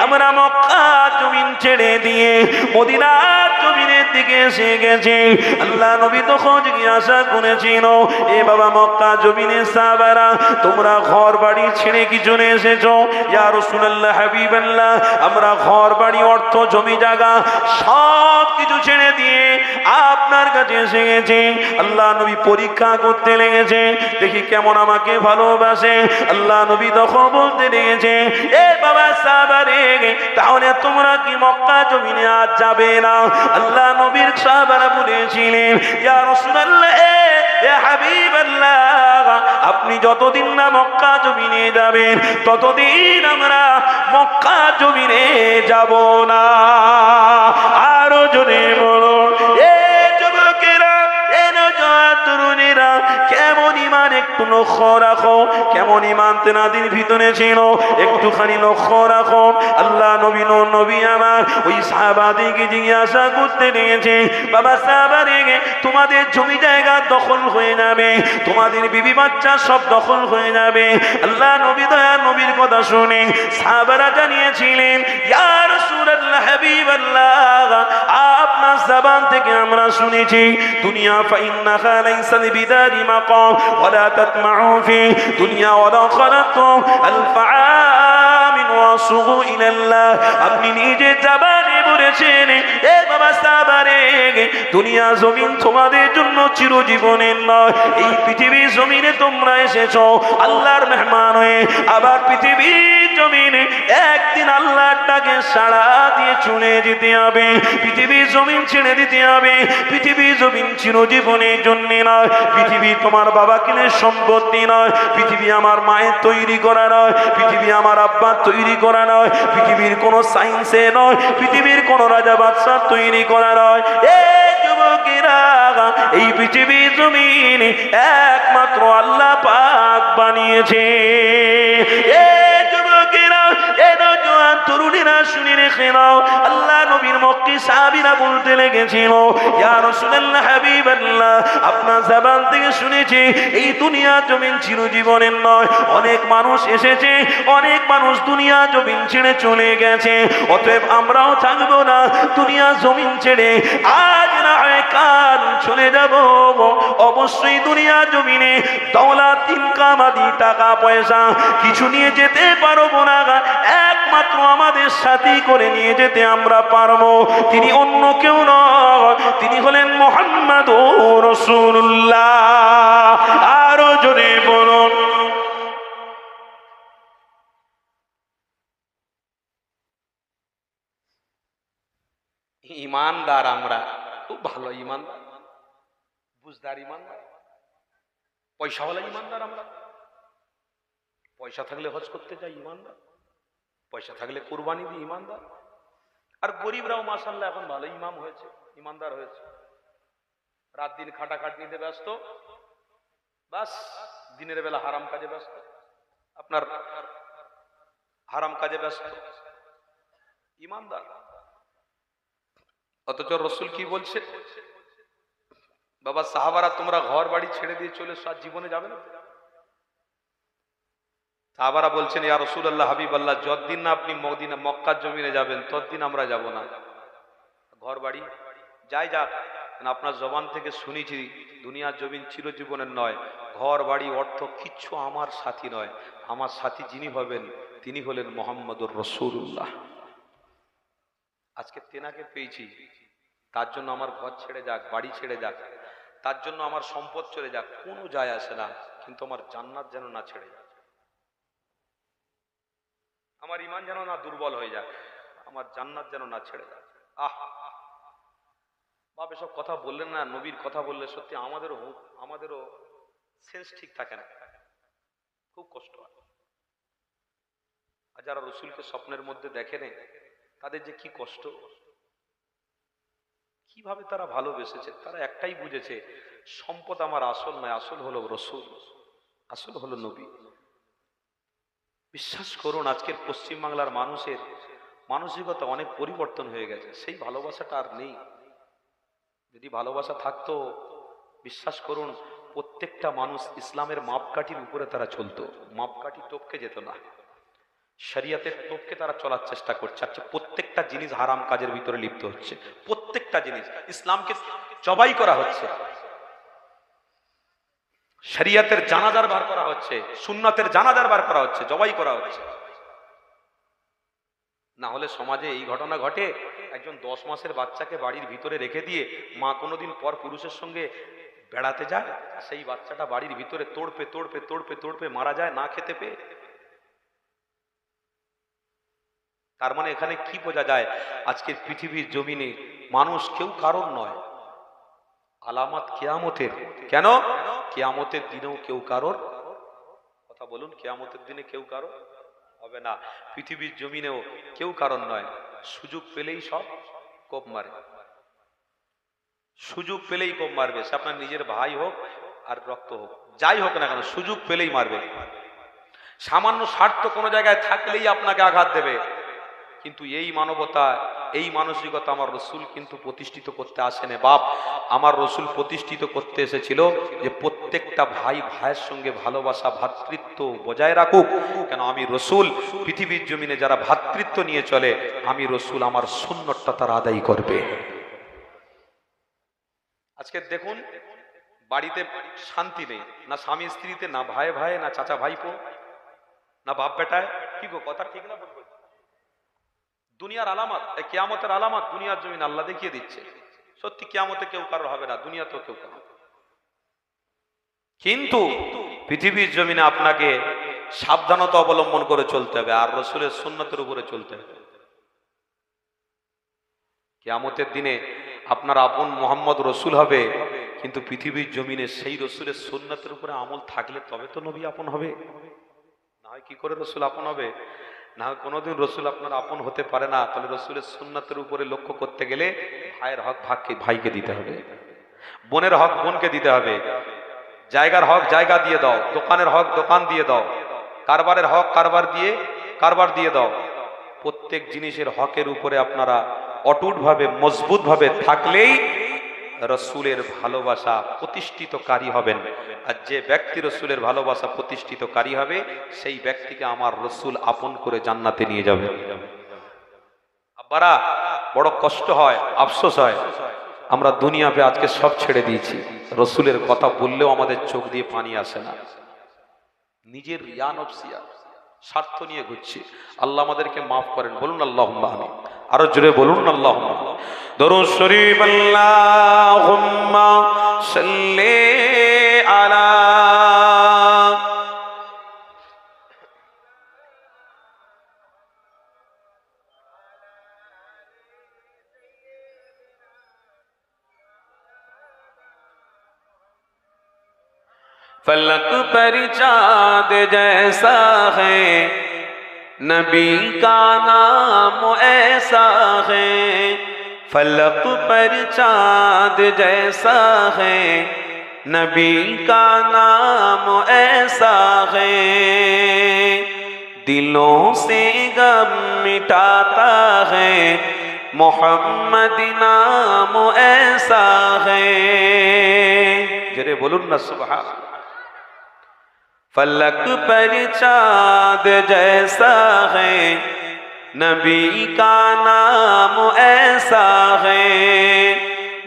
আমরা মক্কা জমিন ছেড়ে দিয়ে মদিনার জমিনের দিকে এসে গেছে। আল্লাহ নবী তখন জিজ্ঞাসা করেছিল, এ বাবা মক্কা জমিনের সাহাবারা তোমরা ঘর বাড়ি ছেড়ে কি চলে এসেছো? ইয়া রাসূলুল্লাহ হাবিবাল্লাহ, আমরা ঘর বাড়ি অর্থ জমি জায়গা সব কিছু ছেড়ে দিয়ে আপনার কাছে এসে গেছে। আল্লাহ নবী পরীক্ষা করতে লেগেছে, দেখি কেমন আমাকে ভালোবাসে। আল্লাহ নবী তখন বলতে লেগেছে, এ বাবা সাহাবারে, তাহলে তোমরা কি মক্কা জমিনে আজ যাবে না? আল্লাহ নবীর সাহাবারা বলেছিলেন, ইয়া রাসূলুল্লাহ, ইয়া হাবিবাল্লাহ, আপনি যতদিন না মক্কা জমিনে যাবেন ততদিন আমরা মক্কা জমিনে যাব না। আরো জোরে বলুন, এ যুবকেরা, এ নওজোয়ান তরুণীরা, কেমন ঈমান একটু লক্ষ্য রাখো, কেমন ঈমান তেনাদের ভিতরে ছিল একটুখানি লক্ষ্য রাখো। আল্লাহ নবী নবী আমার ওই সাহাবাদেরকে জিজ্ঞাসা করতে নিয়েছে, বাবা সাহাবারে, তোমাদের জমি জায়গা দখল হয়ে যাবে, তোমাদের বিবি বাচ্চা সব দখল হয়ে যাবে। আল্লাহ নবী দয়া নবীর কথা শুনে সাহাবারা জানিয়েছিলেন, ইয়া রাসূলুল্লাহ হাবিবাল্লাহ, আপনার জবান থেকে আমরা শুনেছি, দুনিয়া ফাইন্নাহা লাইসা বিদারি মাকাম ওয়ালা তাতমাউ ফি দুনিয়া ওয়ালা খালাতুম আল-ফাআমিন ওয়াসুগু ইলাল্লাহ। আপনি নিজে জবানে বলেছেন, এ বাবা সাহাবারে, দুনিয়া জমিন তোমাদের জন্য চিরজীবনের নয়। এই পৃথিবীর জমিনে তোমরা এসেছো আল্লাহর মেহমান হয়ে, আবার পৃথিবীর জমিনে একদিন আল্লাহর ডাকে সাড়া দিয়ে চলে যেতে হবে, পৃথিবীর জমিন ছেড়ে দিতে হবে। পৃথিবীর জমিন চিরজীবনের জন্য নয়, পৃথিবী তোমার বাবা কিনে সম্পত্তি নয়, পৃথিবী আমার মায়ের তৈরি করা নয়, পৃথিবী আমার আব্বার তৈরি করা নয়, পৃথিবীর কোনো সায়েন্সে নয়, পৃথিবীর কোনো রাজা বাদশাহ তৈরি করা নয়। এই পৃথিবীর জমিন একমাত্র আল্লাহ পাক বানিয়েছে। তরুণীরা শুনে রেখে নাও, আল্লাহ নবীর মক্কি সাহাবীরা বলতে লেগেছিল, ইয়া রাসূলুল্লাহ হাবিবাল্লাহ, আপনার জবান থেকে শুনেছি এই দুনিয়া জমিন চিরজীবনের নয়। অনেক মানুষ এসেছে, অনেক মানুষ দুনিয়া জমিন ছেড়ে চলে গেছে, অতএব আমরাও থাকবো না দুনিয়া জমিন ছেড়ে। আজ না হয় কাল চলে যাব, অবশ্যই দুনিয়া জমিনে দৌলত ইনকাম আদি টাকা পয়সা কিছু নিয়ে যেতে পারবো না, একমাত্র আমাদের সাথী করে নিয়ে যেতে আমরা পারবো, তিনি অন্য কেউ নয়, তিনি হলেন মুহাম্মাদুর রাসূলুল্লাহ। আরো জোরে বলুন। ইমানদার আমরা, খুব ভালো ইমানদার, বুঝদার ইমানদার, পয়সাওয়ালা ইমানদার আমরা। পয়সা থাকলে হজ করতে যাই ইমানদার, পয়সা থাকলে কুরবানি দিই ইমানদার। আর গরিবরাও মাশাআল্লাহ এখন ভালো ইমাম হয়েছে, ইমানদার হয়েছে। রাত দিন খাটাখাটনিতে ব্যস্ত, বাস দিনের বেলা হারাম কাজে ব্যস্ত, আপনার হারাম কাজে ব্যস্ত, ইমানদার। অথচ রসুল কি বলছে, বাবা সাহাবারা তোমরা ঘর বাড়ি ছেড়ে দিয়ে চলে এসো, আর জীবনে যাবে না। সাহাবারা বলছেন, ইয়া রাসূলুল্লাহ হাবিবাল্লাহ, যতদিন না আপনি মক্কার জমিনে যাবেন ততদিন আমরা যাব না। ঘর বাড়ি যাই যাক, আপনার জবান থেকে শুনেছি দুনিয়ার জমিন চিরজীবনের নয়, ঘর বাড়ি অর্থ কিচ্ছু আমার সাথী নয়, আমার সাথী যিনি হবেন তিনি হলেন মুহাম্মদুর রাসূলুল্লাহ। আজকে তেনাকে পেয়েছি, তার জন্য আমার ঘর ছেড়ে যাক, বাড়ি ছেড়ে যাক, তার জন্য আমার সম্পদ চলে যাক, কোনো যায় আসে না, কিন্তু আমার জান্নাত যেন না ছেড়ে যাক, আমার ঈমান যেন না দুর্বল হয়ে যাক, আমার জান্নাত যেন না ছেড়ে যাক। বাপ এসব কথা বললেন না, নবীর কথা বললে সত্যি আমাদেরও সেন্স ঠিক থাকে না, খুব কষ্ট হয়। আর যারা রসুলকে স্বপ্নের মধ্যে দেখে নেই তাদের যে কি কষ্ট, কিভাবে তারা ভালোবেসেছে, তারা একটাই বুঝেছে, সম্পদ আমার আসল নয়, আসল হলো রসুল, আসল হলো নবী। বিশ্বাস করুন, আজকের পশ্চিমবাংলার মানুষের মানসিকতা অনেক পরিবর্তন হয়ে গেছে, সেই ভালোবাসাটা আর নেই। যদি ভালোবাসা থাকতো, বিশ্বাস করুন প্রত্যেকটা মানুষ ইসলামের মাপকাঠির উপরে তারা চলতো, মাপকাঠি টপকে যেত না, শরিয়তের টপকে তারা চলার চেষ্টা করছে। আচ্ছা, প্রত্যেকটা জিনিস হারাম কাজের ভিতরে লিপ্ত হচ্ছে, প্রত্যেকটা জিনিস ইসলামকে জবাই করা হচ্ছে, শরিয়তের জানাজার বার করা হচ্ছে, সুন্নাতের জানাজার বার করা হচ্ছে, জবাই করা হচ্ছে। না হলে সমাজে এই ঘটনা ঘটে, একজন 10 মাসের বাচ্চাকে বাড়ির ভিতরে রেখে দিয়ে মা কোনোদিন পর পুরুষের সঙ্গে বেড়াতে যায়, সেই বাচ্চাটা বাড়ির ভিতরে তোড়পে তোড়পে তোড়পে তোড়পে মারা যায় না খেতে পেয়ে। তার মানে এখানে কি বোঝা যায়, আজকের পৃথিবীর জমিনে মানুষ কেউ কারণ নয়, আলামত কিয়ামতের। কেন? কিয়ামতের দিনেও কেউ কারোর, কথা বলুন, কিয়ামতের দিনে কেউ কারো হবে না, পৃথিবীর জমিনেও কেউ কারণ নয়। সুযোগ পেলেই সব কোপ মারে, সুযোগ পেলেই কোপ মারবে, সে আপনার নিজের ভাই হোক আর রক্ত হোক, যাই হোক না কেন, সুযোগ পেলেই মারবে। সামান্য স্বার্থ কোনো জায়গায় থাকলেই আপনাকে আঘাত দেবে। কিন্তু এই মানবতা, এই মানসিকতা আমার রসুল কিন্তু প্রতিষ্ঠিত করতে আসেনি বাপ, আমার রসুল প্রতিষ্ঠিত করতে এসেছিল যে প্রত্যেকটা ভাই ভাইয়ের সঙ্গে ভালোবাসা, ভ্রাতৃত্ব বজায় রাখুক। কেন? আমি রসুল পৃথিবীর জমিনে যারা ভ্রাতৃত্ব নিয়ে চলে, আমি রসুল আমার সুন্নতটা তারা আদায় করবে। আজকে দেখুন, বাড়িতে শান্তি নেই, না স্বামী স্ত্রীতে, না ভাই ভাই, না চাচা ভাইপো, না বাপ বেটায়। কি গো, কথা ঠিক না? বলবো দুনিয়ার আলামত, কিয়ামতের আলামত দুনিয়ার জমিন আল্লাহ দেখিয়ে দিচ্ছে। সত্যি কিয়ামতে কেউ কারো হবে না, দুনিয়াতেও কেউ কারো। কিন্তু পৃথিবীর জমিনে আপনাকে সাবধানতা অবলম্বন করে চলতে হবে, আর রসুলের সুন্নতের উপরে চলতে হবে। কিয়ামতের দিনে আপনার আপন মোহাম্মদ রসুল হবে, কিন্তু পৃথিবীর জমিনে সেই রসুলের সুন্নতের উপরে আমল থাকলে তবে তো নবী আপন হবে, না হয় কি করে রসুল আপন হবে? না হয় কোনোদিন রসুল আপনার আপন হতে পারে না। তাহলে রসুলের সুন্নতের উপরে লক্ষ্য করতে গেলে ভাইয়ের হক ভাইকে দিতে হবে, বোনের হক বোনকে দিতে হবে, জায়গার হক জায়গা দিয়ে দাও, দোকানের হক দোকান দিয়ে দাও, কারবারের হক কারবার দিয়ে দাও, প্রত্যেক জিনিসের হকের উপরে আপনারা অটুটভাবে মজবুতভাবে থাকলেই রসুলের ভালোবাসা প্রতিষ্ঠিতকারী হবেন। আর যে ব্যক্তি রসুলের ভালোবাসা প্রতিষ্ঠিতকারী হবে সেই ব্যক্তিকে আমার রসুল আপন করে জান্নাতে নিয়ে যাবে। আব্বারা, বড় কষ্ট হয়, আফসোস হয়, আমরা দুনিয়াতে আজকে সব ছেড়ে দিয়েছি, রসুলের কথা বললেও আমাদের চোখ দিয়ে পানি আসে না। নিজের রিয়া নফসিয়া স্বার্থ নিয়ে ঘুরছি। আল্লাহ আমাদেরকে মাফ করেন, বলুন আল্লাহুম্মা আমিন। আরো জোরে বলুন আল্লাহুম্মা। দরুদ শরীফ আল্লাহুম্মা সাল্লি আলা फलक पर चाँद जैसा है, नबी का नाम ऐसा है। फलक पर चाँद जैसा है, नबी का नाम ऐसा है। दिलों से गम मिटाता है, मोहम्मद नाम ऐसा है। जरे बोलून ना सुभान। फलक पर चाँद जैसा है, नबी का नाम ऐसा है।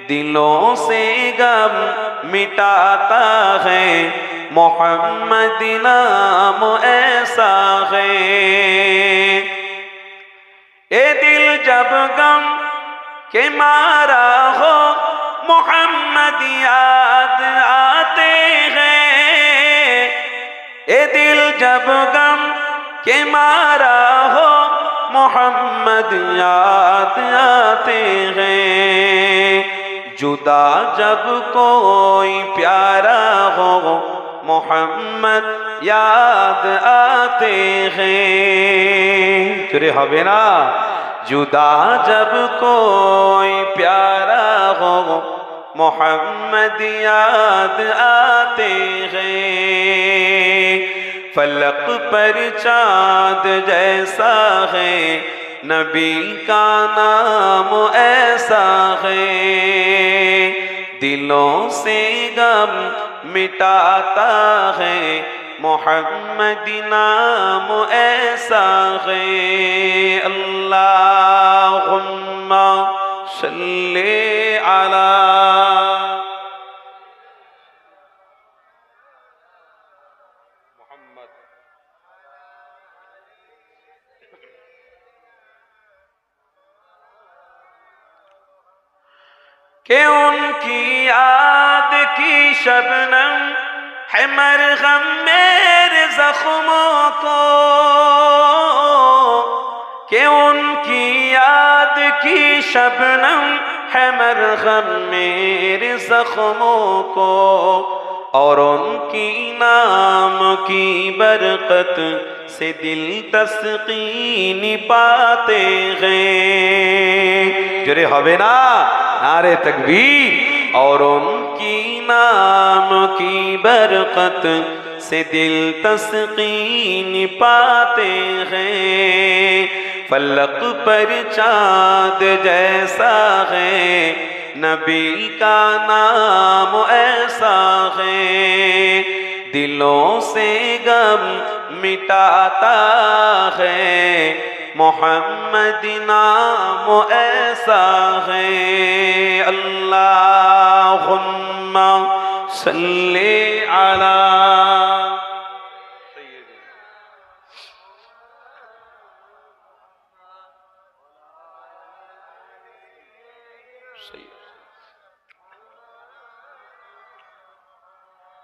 दिलों से गम मिटाता है, मोहम्मद नाम ऐसा है। ए दिल जब गम के मारा हो, मोहम्मद याद आते हैं। ए दिल जब गम के मारा हो, मोहम्मद याद आते हैं। जुदा जब कोई प्यारा हो, मोहम्मद याद आते हैं। चुरे हबे ना। जुदा जब कोई प्यारा हो, मोहम्मद याद आते हैं। फलक पर चाँद जैसा है, नबी का नाम ऐसा है। दिलों से गम मिटाता है, मोहम्मद नाम ऐसा है। अल्लाहुम्मा सल्ली अला मोहम्मद। कि उनकी याद की शबनम है मरहम मेरे जख्मों को। कि उनकी याद की शबनम है मरहम मेरे जख्मों को। और उनकी नाम की बरकत से दिल तस्कीन पाते हैं। जरे हवे ना नारे तकबीर। और उनकी नाम की बरकत से दिल तस्कीन पाते हैं। फलक पर चाँद जैसा है, नबी का नाम ऐसा है। दिलों से गम मिटाता है, मोहम्मद नाम ऐसा है। अल्लाहुम्मा सल्ली अला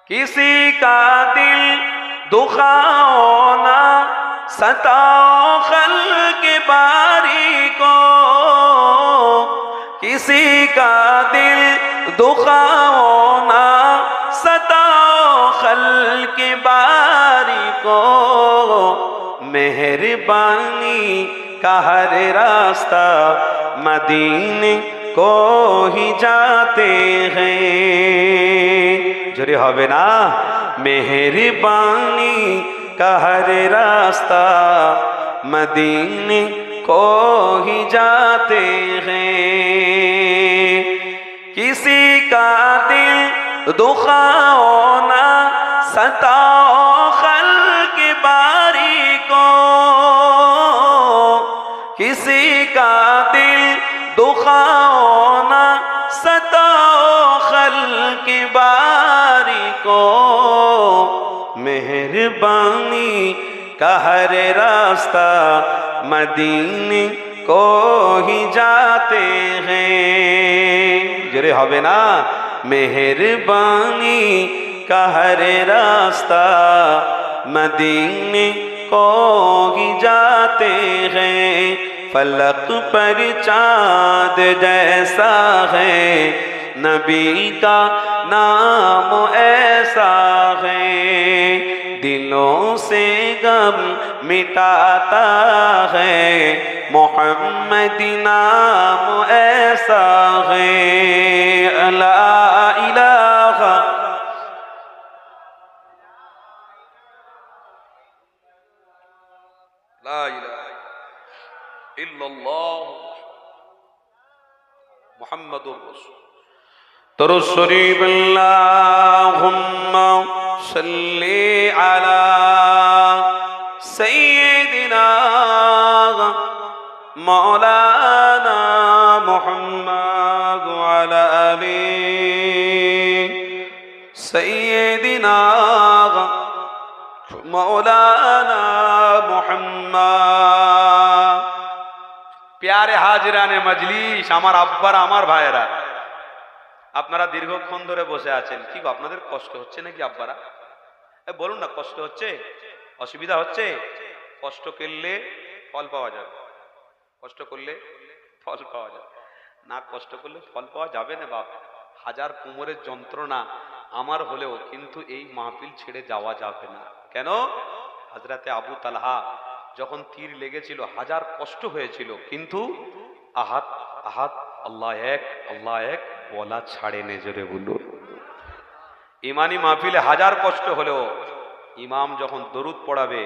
किसी का दिल दुखाओ ना, सताओ खल्क बारी को। किसी का दिल दुखाओ ना, सताओ खल्क बारी को। मेहरबानी का हर रास्ता मदीने को ही जाते हैं। जरे हवे ना। मेहरबानी का हर रास्ता मदीने को ही जाते हैं। किसी का दिल दुखाओ ना सताओ खल्क बारी को, किसी का दिल दुखाओ ना सताओ खल्क बारी को। मेहरबानी का हर रास्ता मदीने को ही जाते हैं। जरे হবে ना, मेहरबानी का हर रास्ता मदीने को ही जाते हैं। फलक पर चाँद जैसा है नबी का नाम ऐसा है। दिलों से गम मिटाता है मोहम्मदी नाम ऐसा है। ला इलाहा ला इलाहा इल्लल्लाह मुहम्मदुर रसूल। दरूद शरीफ अल्लाहुम्मा सल्ली अला सय्यिदिना मौलाना मुहम्मद व अला आलि सय्यिदिना मौलाना मुहम्मद। प्यारे हाजिराने मजलिস, আমার আব্বারা আমার ভাইয়েরা, আপনারা দীর্ঘক্ষণ ধরে বসে আছেন। কি গো, আপনাদের কষ্ট হচ্ছে নাকি আব্বারা? বলুন না, কষ্ট হচ্ছে, অসুবিধা হচ্ছে? কষ্ট করলে ফল পাওয়া যাবে, কষ্ট করলে ফল পাওয়া যাবে না, কষ্ট করলে ফল পাওয়া যাবে না বাপ। হাজার কোমরের যন্ত্রণা আমার হলেও কিন্তু এই মাহফিল ছেড়ে যাওয়া যাবে না। কেন? হযরতে আবু তালহা যখন তীর লেগেছিল হাজার কষ্ট হয়েছিল, কিন্তু আহাত আহাত আল্লাহ এক বলা ছাড়েনি। জোরে বলুন। ইমানি মাহফিলে হাজার কষ্ট হলেও ইমাম যখন দরুদ পড়াবে,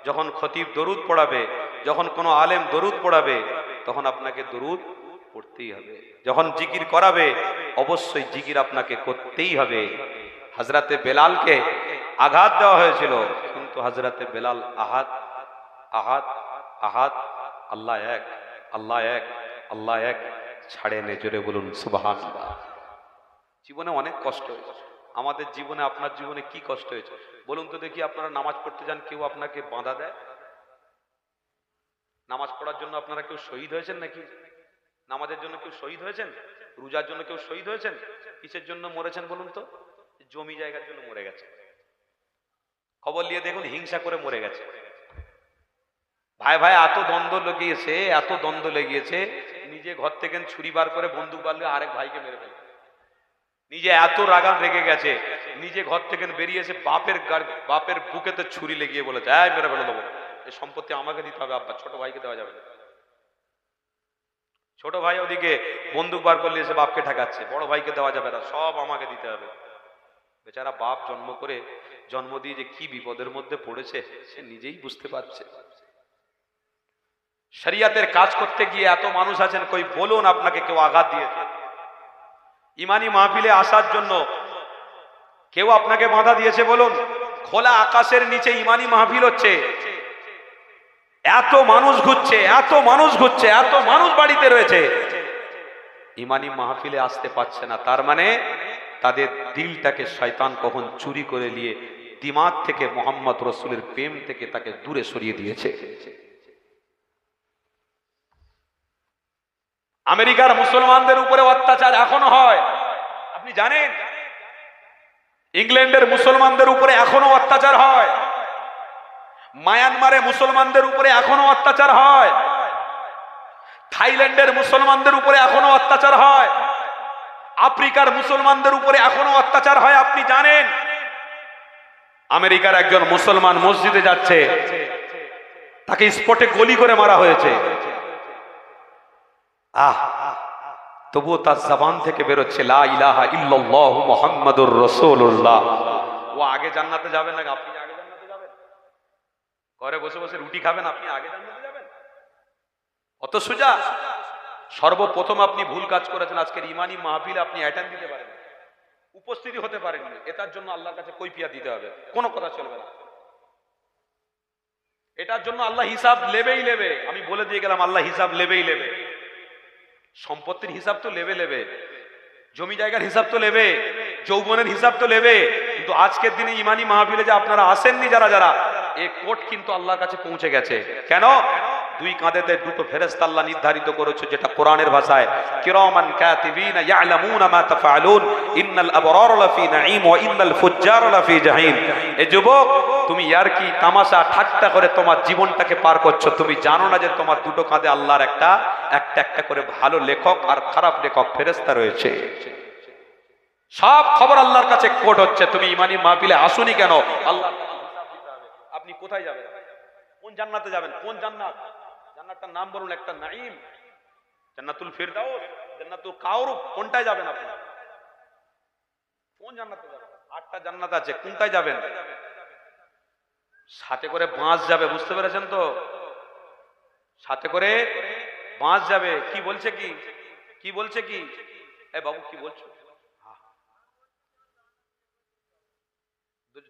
যখন খতিব দরুদ পড়াবে, যখন কোনো আলেম দরুদ পড়াবে, তখন আপনাকে দরুদ পড়তেই হবে। যখন জিকির করাবে অবশ্যই জিকির আপনাকে করতেই হবে। হযরতে বেলালকে আঘাত দেওয়া হয়েছিল, কিন্তু হযরতে বেলাল আহাত আহাত আহাত আল্লাহ এক আল্লাহ এক আল্লাহ এক ছাড়েনি। জোরে বলুন সুবহানাল্লাহ। জীবনে অনেক কষ্ট হয়েছে, আমাদের জীবনে, আপনার জীবনে কি কষ্ট হয়েছে বলুন তো দেখি। আপনারা নামাজ পড়তে যান, কেউ আপনাকে বাধা দেয়? নামাজ পড়ার জন্য আপনারা কেউ শহীদ হয়েছেন নাকি? নামাজের জন্য কেউ শহীদ হয়েছেন? রোজার জন্য কেউ শহীদ হয়েছেন? কিসের জন্য মরেছেন বলুন তো? জমি জায়গার জন্য মরে গেছে। খবর নিয়ে দেখুন, হিংসা করে মরে গেছে। ভাই ভাই এত দ্বন্দ্ব লেগেছে, এত দ্বন্দ্ব লেগেছে, নিজে ঘর থেকে ছুরি বার করে বন্দুক বাড়লে আরেক ভাইকে মেরে ফেলে। নিজে এত রাগান রেগে গেছে, নিজে ঘর থেকে বেরিয়েছে, বাপের বুকেতে ছুরি লেগিয়ে বলেছে, মেরে ফেলে দেবো, এই সম্পত্তি আমাকে দিতে হবে আব্বা, ছোট ভাইকে দেওয়া যাবে না। ছোট ভাই ওদিকে বন্দুক বার করলে এসে বাপকে ঠেকাচ্ছে, বড় ভাইকে দেওয়া যাবে না, সব আমাকে দিতে হবে। বেচারা বাপ জন্ম দিয়ে যে কি বিপদের মধ্যে পড়েছে সে নিজেই বুঝতে পারছে। শরিয়াতের কাজ করতে গিয়ে এত মানুষ আছেন, কই বলুন আপনাকে কেউ আঘাত দিয়েছে? ইমানি মাহফিলে আসার জন্য কেউ আপনাকে বাধা দিয়েছে বলুন? খোলা আকাশের নিচে ইমানি মাহফিল হচ্ছে, এত মানুষ ঘুরছে, এত মানুষ ঘুরছে, এত মানুষ বাড়িতে রয়েছে, ইমানি মাহফিলে আসতে পারছে না। তার মানে তাদের দিলটাকে শয়তান কখন চুরি করে নিয়ে দিমাগ থেকে মোহাম্মদ রসুলের প্রেম থেকে তাকে দূরে সরিয়ে দিয়েছে। আমেরিকার মুসলমানদের উপরে অত্যাচার এখনো হয়, আপনি জানেন? ইংল্যান্ডের মুসলমানদের উপরে এখনো অত্যাচার হয়, মায়ানমারে মুসলমানদের উপরে এখনো অত্যাচার হয়, থাইল্যান্ডের মুসলমানদের উপরে এখনো অত্যাচার হয়, আফ্রিকার মুসলমানদের উপরে এখনো অত্যাচার হয়। আপনি জানেন? আমেরিকার একজন মুসলমান মসজিদে যাচ্ছে, তাকে স্পটে গুলি করে মারা হয়েছে। তবুও তার জবান থেকে বেরোচ্ছে লা ইলাহা ইল্লাল্লাহু মুহাম্মাদুর রাসূলুল্লাহ। ও আগে জান্নাতে যাবে না? আপনি আগে জান্নাতে যাবেন? ঘরে বসে বসে রুটি খাবেন, আপনি আগে জান্নাতে যাবেন? অত সোজা। সর্বপ্রথম আপনি ভুল কাজ করেছেন, আজকের ইমানি মাহফিলে আপনি অ্যাটেন্ড দিতে পারেন, উপস্থিতি হতে পারেননি, এটার জন্য আল্লাহর কাছে কৈফিয়ত দিতে হবে, কোনো কথা চলবে না। এটার জন্য আল্লাহ হিসাব লেবেই লেবে, আমি বলে দিয়ে গেলাম, আল্লাহ হিসাব লেবেই লেবে। সম্পত্তির হিসাব তো লেবে লেবে, জমি জায়গার হিসাব তো লেবে, যৌবনের হিসাব তো লেবে, কিন্তু আজকের দিনে ইমানি মাহফিলে যে আপনারা আসেননি যারা যারা, এই কোট কিন্তু আল্লাহর কাছে পৌঁছে গেছে। কেন? দুই কাঁধেতে দুটো ফেরেশতা আল্লাহ নির্ধারিত করেছে, যেটা কোরআনের ভাষায় কিরামান কাতিবিনা ইয়ালামুনা মা তাফআলুন ইন্নাল আবরারা লাফি নাঈম ওয়া ইন্নাল ফুজ্জারা লাফি জাহিম। এ যুবক, তুমি ইয়ারকি তামাশা ঠাট্টা করে তোমার জীবনটাকে পার করছো, তুমি জানো না যে তোমার দুটো কাঁধে আল্লাহর একটা একটা করে ভালো লেখক আর খারাপ লেখক ফেরেশতা রয়েছে। সব খবর আল্লাহর কাছে কোট হচ্ছে। তুমি ইমানি মাহফিলে আসুনি কেন? আল্লাহর কাছে হিসাব দিতে হবে। আপনি কোথায় যাবেন? কোন জান্নাতে যাবেন? কোন জান্নাত? জান্নাতটার নাম বলুন। একটা নাঈম, জান্নাতুল ফিরদাউস, জান্নাতুল কাউরুব, কোনটায় যাবেন আপনি? কোন জান্নাতে যাবেন? 8টা জান্নাত আছে, কোনটায় যাবেন? সাথে করে বাস যাবে, বুঝতে পেরেছেন তো? সাথে করে বাস যাবে। কি বলছে কি? কি বলছে কি? এ বাবু কি বলছো?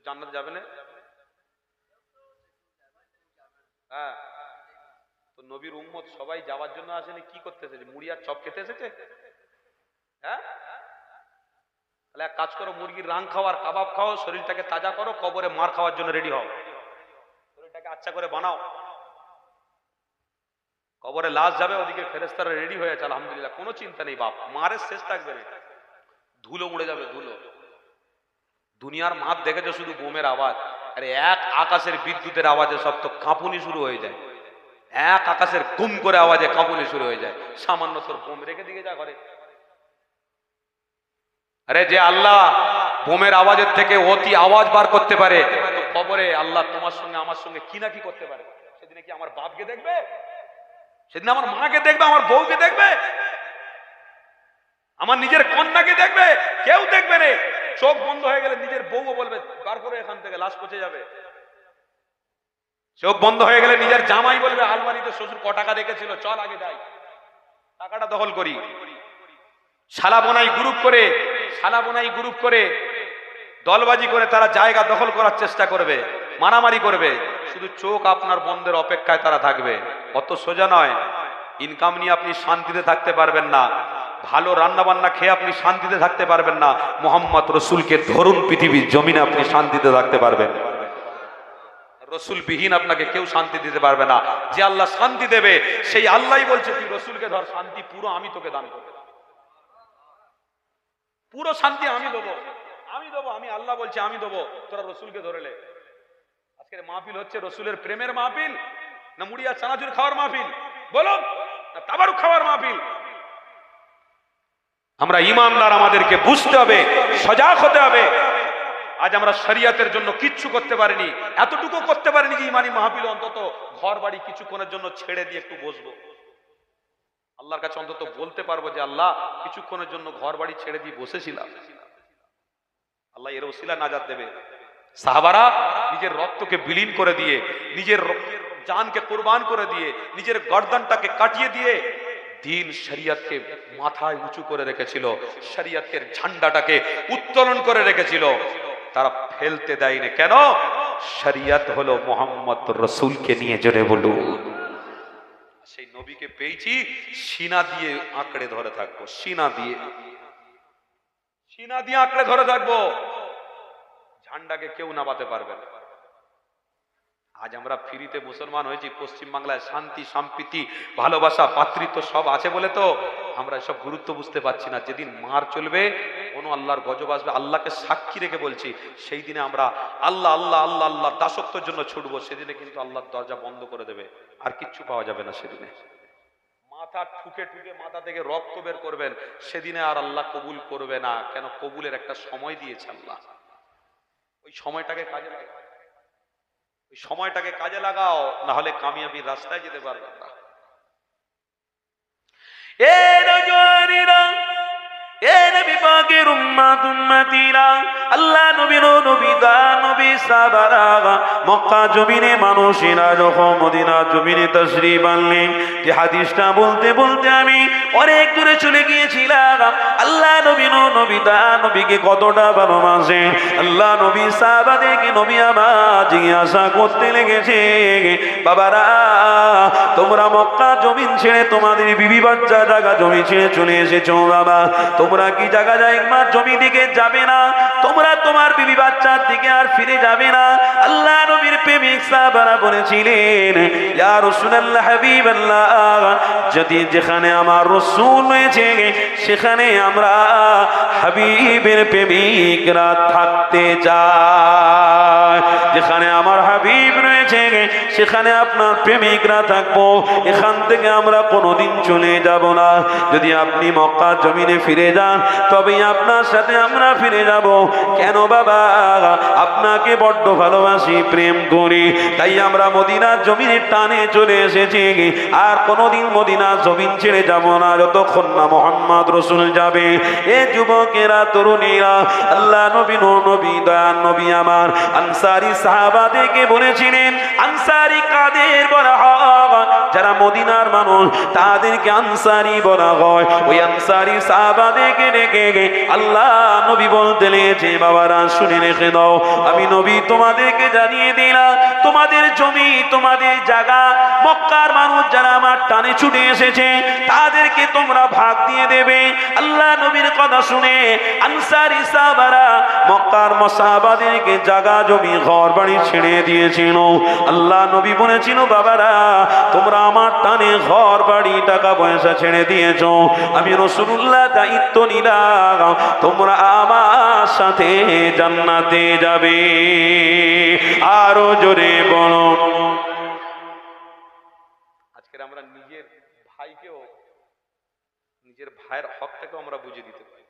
জান্নাতে যাবে না? হ্যাঁ, তো নবীর উম্মত সবাই যাওয়ার জন্য আসেনি, কি করতে এসেছে? মুড়ি আর চপ খেতে এসেছে? হ্যাঁ, তাহলে এক কাজ করো, মুরগির রাং খাও আর কাবাব খাও, শরীরটাকে তাজা করো, কবরে মার খাওয়ার জন্য রেডি হও, শরীরটাকে আচ্ছা করে বানাও। কবরে লাশ যাবে, ওদিকে ফেরেশতারা রেডি হয়ে আছে, আলহামদুলিল্লাহ, কোনো চিন্তা নেই বাপ, মারের শেষ থাকবে না, ধুলো উড়ে যাবে, ধুলো। দুনিয়ার মাঠ দেখেছো শুধু বোমের আওয়াজ, আরে এক আকাশের বিদ্যুতের আওয়াজে সব তো কাঁপুনি শুরু হয়ে যায়, এক আকাশের গুম করে আওয়াজে কাঁপুনি শুরু হয়ে যায়। সামান্য তোর বোম রেখে দিকে যা ঘরে। আরে যে আল্লাহ বোমের আওয়াজের থেকে অতি আওয়াজ বার করতে পারে, তো কবরে আল্লাহ তোমার সঙ্গে আমার সঙ্গে কি না কি করতে পারে। সেদিনে কি আমার বাপকে দেখবে? সেদিন আমার মাকে দেখবে, আমার বউকে দেখবে, আমার নিজের কন্যাকে দেখবে? কেউ দেখবে রে। চোখ বন্ধ হয়ে গেলে নিজের বউও বলবে বার করে এখান থেকে, লাশ পচে যাবে। চোখ বন্ধ হয়ে গেলে নিজের জামাই বলবে আলমারিতে শ্বশুর ক টাকা রেখেছিল, চল আগে যাই, টাকাটা দখল করি। শালা বোনাই গ্রুপ করে দলবাজি করে তারা জায়গা দখল করার চেষ্টা করবে, মারামারি করবে, শুধু চোখ আপনার বন্ধের অপেক্ষায় তারা থাকবে। অত সোজা নয়। ইনকাম নিয়ে আপনি শান্তিতে থাকতে পারবেন না, ভালো রান্না বান্না খেয়ে আপনি শান্তিতে থাকতে পারবেন না, মোহাম্মদ রসুলকে ধরুন পৃথিবীর জমিনে আপনি শান্তিতে থাকতে পারবেন। রসুল বিহীন আপনাকে কেউ শান্তি দিতে পারবে না। যে আল্লাহ শান্তি দেবে সেই আল্লাহই বলছে তুই রসুলকে ধর, শান্তি পুরো আমি তোকে দান করব, পুরো শান্তি আমি দেবো, আমি আল্লাহ বলছি আমি দেবো, তোরা রসুলকে ধরেলে। আজকের মাহফিল হচ্ছে রসুলের প্রেমের মাহফিল, না মুড়িয়া চানাচুর খাওয়ার মাহফিল বলো, না তাবারুক খাওয়ার মাহফিল? আমরা ইমানদার, আমাদেরকে বুঝতে হবে, সজাগ হতে হবে। আজ আমরা শরিয়তের জন্য কিচ্ছু করতে পারিনি, এতটুকু করতে পারিনি যে ইমানি মাহফিল অন্তত ঘর বাড়ি কিছুক্ষণের জন্য ছেড়ে দিয়ে একটু বসবো, আল্লাহর কাছে অন্তত বলতে পারবো যে আল্লাহ কিছুক্ষণের জন্য ঘর বাড়ি ছেড়ে দিয়ে বসেছিলাম। আল্লাহ এর ওসিলা নাজাত দেবে। সাহাবারা নিজের রক্তকে বিলীন করে দিয়ে, নিজের জানকে কুরবান করে দিয়ে, নিজের গর্দানটাকে কাটিয়ে দিয়ে দিন শরিয়তকে মাথায় উঁচু করে রেখেছিল, শরিয়তের ঝান্ডাটাকে উত্তোলন করে রেখেছিল। তারা ফেলতে দেয়নি। কেন? শরিয়ত হলো মোহাম্মদ রসুলকে নিয়ে, জোরে বলুন। সেই নবীকে পেয়েছি, সিনা দিয়ে আঁকড়ে ধরে থাকবো, সিনা দিয়ে আঁকড়ে ধরে থাকবো, ঝান্ডাকে কেউ নামাতে পারবে না। আজ আমরা ফ্রিতে মুসলমান হয়েছি, পশ্চিম বাংলায় শান্তি সম্প্রীতি ভালোবাসা ভাতৃত্ব সব আছে বলে তো আমরা সব গুরুত্ব বুঝতে পারছি না। যেদিন মার চলবে, কোনো আল্লাহর গজব আসবে, আল্লাহকে সাক্ষী রেখে বলছি, সেই দিনে আমরা আল্লাহ আল্লাহ আল্লাহ আল্লাহ দাসত্বের জন্য ছুটবো, সেদিনে কিন্তু আল্লাহর দরজা বন্ধ করে দেবে, আর কিচ্ছু পাওয়া যাবে না সেদিনে। মাথা ঠুকে মাথা থেকে রক্ত বের করবেন, সেদিনে আর আল্লাহ কবুল করবে না। কেন? কবুলের একটা সময় দিয়েছে আল্লাহ, ওই সময়টাকে কাজে লাগাও, ওই সময়টাকে কাজে লাগাও, না হলে কামিয়াবির রাস্তায় যেতে পারবে না। এ নজরিরা, এ নবী পাকের উম্মত উম্মতিরা, আল্লাহ নবীর নবী দা নবী সাহাবারা মক্কা জমিনে মানুষেরা যখন মদিনা জমিনে তাশরীফ আনলেন, যে হাদিসটা বলতে বলতে আমি অনেক দূরে চলে গিয়েছিলাম। আল্লাহ নবী নবীকে কতটা ভালোবাসে আল্লাহ নবী সাহাবাদেরকে নবী আমার জিজ্ঞাসা করতে লেগেছে, বাবারা তোমরা মক্কা জমিন ছেড়ে তোমাদের বিবি বাচ্চা জায়গা জমি ছেড়ে চলে এসেছো, বাবা তোমরা কি জায়গা জায়গা জমি দিকে যাবে না? তোমরা তোমার বিবি বাচ্চার দিকে আর ফিরে যাবে না? আল্লাহ নবীর প্রেমিক সাহাবারা বলেছিলেন, ইয়া রাসূলুল্লাহ হাবিবাল্লাহ, যদি যেখানে আমার রাসূল রয়েছে সেখানে আমরা হাবিবের প্রেমিকরা থাকতে চাই। যেখানে আমার হাবিব রয়েছে সেখানে আপনার প্রেমিকরা থাকবো, এখান থেকে আমরা কোনোদিন চলে যাব না। যদি আপনি মক্কা জমিনে ফিরে যান তবেই আপনার সাথে আমরা ফিরে যাব। কেন বাবা? আপনাকে বড্ড ভালোবাসি, প্রেম করি, তাই আমরা মদিনার জমিনের টানে চলে এসেছি, আর কোনোদিন মদিনার জমিন ছেড়ে যাব না যতক্ষণ না মুহাম্মদ রাসূল যাবে। এ যুবকেরা, তরুণীরা, আল্লাহ নবী দয়ার নবী আমার আনসারী সাহাবাদেরকে বলেছিলেন, আনসারী কাদের বলা হয়? যারা মদিনার মানুষ তাদেরকে আনসারী বলা হয়। ওই আনসারী সাহাবাদেরকে ডেকে আল্লাহ নবী বলতে লেগেছে, বাবারা শুনে রেখে দাও, আমি নবী তোমাদেরকে জানিয়ে দিলাম, তোমাদের জমি তোমাদের জায়গা মক্কার মানুষ যারা আমার টানে ছুটে এসেছে তাদেরকে তোমরা ভাগ দিয়ে দেবে। আল্লাহ নবীর কথা শুনে আনসারী সাহাবারা মক্কার সাহাবাদেরকে জায়গা জমি ঘর বাড়ি ছেড়ে দিয়েছিল। আল্লাহ নবী বলেছিল, বাবারা তোমরা আমার টানে ঘর বাড়ি টাকা পয়সা ছেড়ে দিয়েছো, আমি রাসূলুল্লাহ দায়িত্ব নিলাম, তোমরা আমার সাথে জান্নাতে যাবে। আরো জোরে বলো। আজকে আমরা নিজের ভাইকেও, নিজের ভাইয়ের হকটাকেও আমরা বুঝিয়ে দিতে পারি।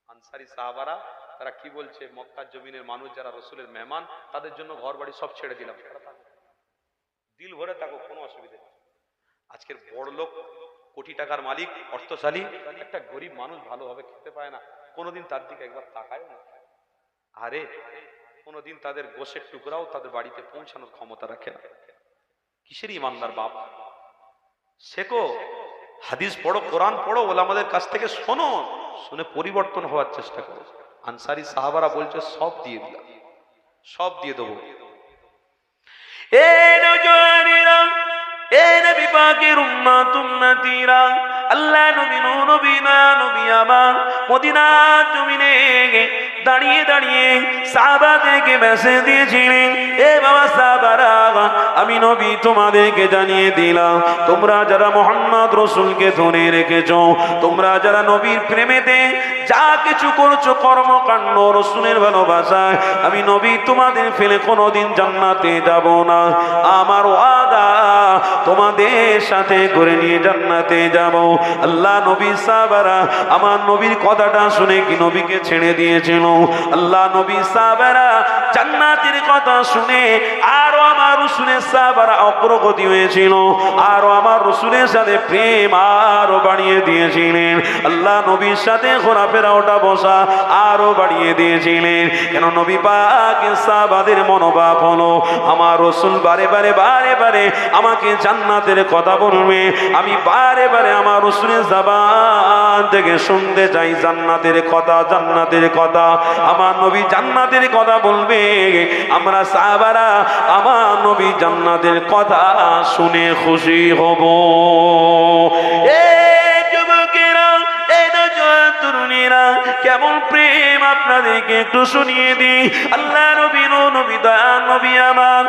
আনসারী সাহাবারা তারা কি বলছে, মক্কার জমিনের মানুষ যারা রাসূলের মেহমান তাদের জন্য ঘর বাড়ি সব ছেড়ে দিলাম, দিল ভরে থাকো, কোনো অসুবিধা নেই। আজকের বড় লোক, কোটি টাকার মালিক, অর্থশালী, একটা গরিব মানুষ ভালোভাবে খেতে পায় না, কোনোদিন তার দিকে একবার তাকায় না। আরে কোনোদিন তাদের গোশের টুকরাও তাদের বাড়িতে পৌঁছানোর ক্ষমতা রাখে না। কিসের ইমানদার বাপ? শেখো, হাদিস পড়ো, কোরআন পড়ো, ওলামাদের কাছ থেকে শোনো, শুনে পরিবর্তন হওয়ার চেষ্টা করো। আনসারী সাহাবারা বলছে সব দিয়ে দিলাম, সব দিয়ে দেবো। এ নওজওয়ানেরা, এ নবী পাকের উম্মত উম্মতিরা, আল্লাহ নবী আমার মদিনার জমিনে দাঁড়িয়ে দাঁড়িয়ে সাহাবাদেরকে মেসেজ দিয়েছিলেন, এ বাবা সাহাবারা, আমি নবী তোমাদেরকে জানিয়ে দিলাম, তোমরা যারা মুহাম্মদ রাসূলকে ধরে রেখেছো, তোমরা যারা নবীর প্রেমেতে যা কিছু করছো কর্মকাণ্ড রাসূলের ভালোবাসায়, আমি নবী তোমাদের ফেলে কোনোদিন জান্নাতে যাব না। আমার ওয়াদা তোমাদের সাথে করে নিয়ে জান্নাতে যাব। আল্লাহ নবী সাহাবারা আমার নবীর কথাটা শুনে কি নবীকে ছেড়ে দিয়েছিল? আল্লাহ নবী সাহাবারা জান্নাতের কথা শুনে আরো আমার রাসূলের সাহাবারা অগ্রগতি হয়েছিল, আরো আমার রাসূলের সাথে প্রেম আরো বাড়িয়ে দিয়েছিলেন। আল্লাহ নবীর সাথে ঘোরাফেরা ওঠা বসা আরো বাড়িয়ে দিয়েছিলেন। কেন? নবী পাকের সাহাবাদের মনোভাব হলো, আমার রাসূল বারে বারে আমাকে জান্নাতের কথা বলবে, আমি বারে বারে আমার রাসূলের জবান থেকে শুনতে চাই জান্নাতের কথা, জান্নাতের কথা। আমার নবী জান্নাতের কথা বলবে, আমরা সাহাবারা আমার নবী জান্নাতের কথা শুনে খুশি হব। কেমন প্রেম আপনাদেরকে একটু শুনিয়ে দিই। আল্লাহ নবী দয়ার নবী আমার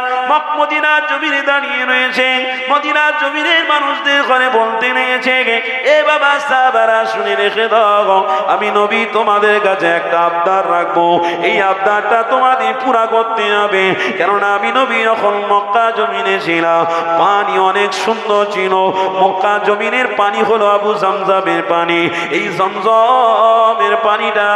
মদিনার জমিনে দাঁড়িয়ে রয়েছে, মদিনার জমিনের মানুষদের ঘরে বলতে নিয়েছে, এ বাবা সাহাবারা শুনে রেখে দাও, আমি নবী তোমাদের কাছে একটা আবদার রাখবো, এই আবদারটা তোমাদের পুরা করতে হবে। কেননা আমি নবী যখন মক্কা জমিনে ছিলাম পানি অনেক সুন্দর ছিল। মক্কা জমিনের পানি হলো আবু জামজামের পানি। এই জমজমের পানিটা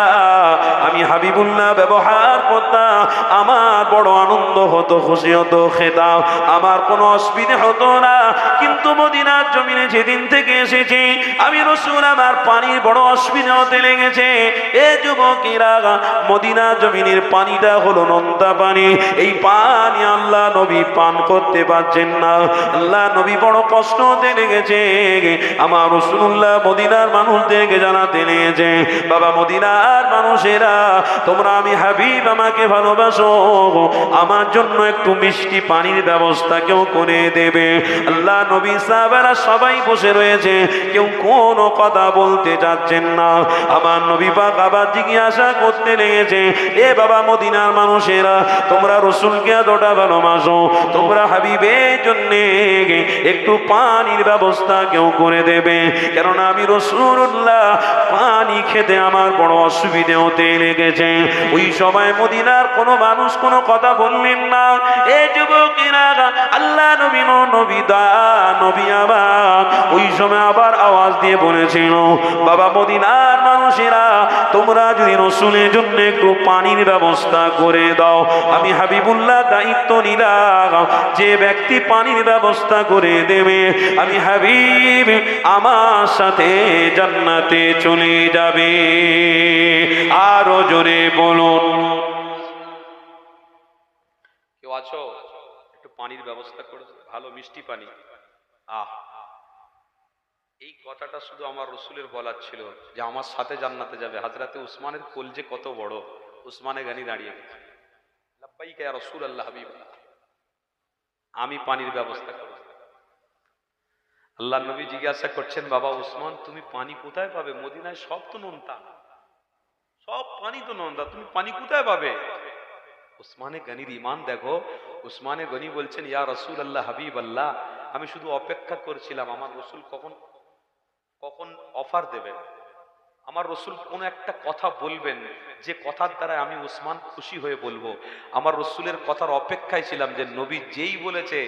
আমি হাবিবুল্লাহ ব্যবহার করতাম আমার আমার বড় আনন্দ হতো, খুশি হতো, খেতাম, আমার কোনো অসুবিধা হতো না। কিন্তু মদিনার জমিনে যেদিন থেকে এসেছি আমি রাসূল, আমার পানির বড় অসুবিধা হতে লেগেছে। এ যুবকেরা, মদিনার জমিনের পানিটা হলো নোনতা পানি। এই পানি আল্লাহ নবী পান করতে পারছেন না। আল্লাহ নবী বড় কষ্ট হতে লেগেছে। আমার রাসূলুল্লাহ মদিনার মানুষদেরকে জানাতে লেগেছে, বাবা মদিনার মানুষেরা, তোমরা আমি হাবিব আমাকে ভালোবাসো, আমার জন্য একটু মিষ্টি পানির ব্যবস্থা কেউ করে দেবে। আল্লাহ নবী সাহাবারা সবাই বসে রয়েছে, কেউ কোনো কথা বলতে যাচ্ছেন না। আমার নবী পাক আবার জিজ্ঞাসা করতে লেগেছে, এ বাবা মদিনার মানুষেরা, তোমরা রাসূলকে এতটা ভালোবাসো, তোমরা হাবিবের জন্য একটু পানির ব্যবস্থা কেউ করে দেবে? কেননা আমি রাসূলুল্লাহ পানি খেতে আমার বড় অসুবিধে হতে লেগেছে। ওই সময় মদিনার কোনো মানুষ কোনো কথা বললেন না। এই যুবকেরা, আল্লাহ নবী নবী নবী আবার ওই সময় আবার আওয়াজ দিয়ে বলেছিল, বাবা মদিনার মানুষেরা, তোমরা যদি রাসূলের জন্য একটু পানির ব্যবস্থা করে দাও, আমি হাবিবুল্লাহ দায়িত্ব নিলাম, যে ব্যক্তি পানির ব্যবস্থা করে দেবে আমি হাবিব আমার সাথে জান্নাতে চলে যাবে। আরো জোরে বলুন। কেউ আছো একটু পানির ব্যবস্থা করে, ভালো মিষ্টি পানি? এই কথাটা শুধু আমার রাসূলের বলার ছিল যে আমার সাথে জান্নাতে যাবে। হযরতে উসমানের কলজে কত বড়! উসমানে গনি দাঁড়িয়ে গেছে, লাব্বাইক ইয়া রাসূলুল্লাহ হাবিবাল্লাহ, আমি পানির ব্যবস্থা করব। আল্লাহ নবী জিজ্ঞাসা করছেন, বাবা উসমান, তুমি পানি কোথায় পাবে? মদিনায় সব তো নোনতা, সব পানি তো নোনতা, তুমি পানি কোথায় পাবে? উসমানে গনির ঈমান দেখো। উসমানে গনি বলছেন, ইয়া রাসূলুল্লাহ হাবিবাল্লাহ, আমি শুধু অপেক্ষা করছিলাম আমার রাসূল কখন কখন অফার দেবেন, আমার রাসূল কোন একটা কথা বলবেন যে কথার দ্বারা আমি উসমান খুশি হয়ে বলবো। আমার রাসূলের কথার অপেক্ষায় ছিলাম যে নবী যেই বলেছে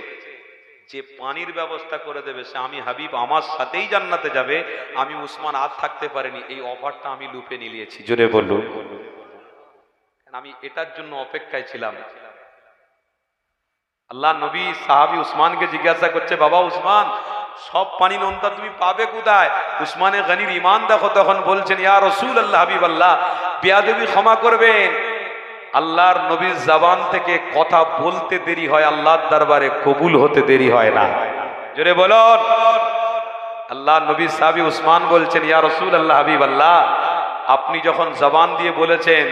যে পানির ব্যবস্থা করে দেবে, সে আমি হাবিব আমার সাথেই জান্নাতে যাবে, আমি উসমান আর থাকতে পারিনি, এই অফারটা আমি লুপে নিয়েছি। জোরে বলুন। আমি এটার জন্য অপেক্ষায় ছিলাম। আল্লাহ নবী সাহাবী উসমানকে জিজ্ঞাসা করছে, বাবা উসমান, সব পানি নোনতা তুমি পাবে কোথায়? উসমানে গনির ঈমান দেখো। তখন বলছেন, ইয়া রাসূলুল্লাহ হাবিবাল্লাহ, বেয়াদবি ক্ষমা করবেন, আল্লাহর নবীর জবান থেকে কথা বলতে দেরি হয়, আল্লাহর দরবারে কবুল হতে দেরি হয় না। জোরে বলুন। আল্লাহ নবী সাহাবী উসমান বলছেন, ইয়া রাসূলুল্লাহ হাবিবাল্লাহ, আপনি যখন জবান দিয়ে বলেছেন,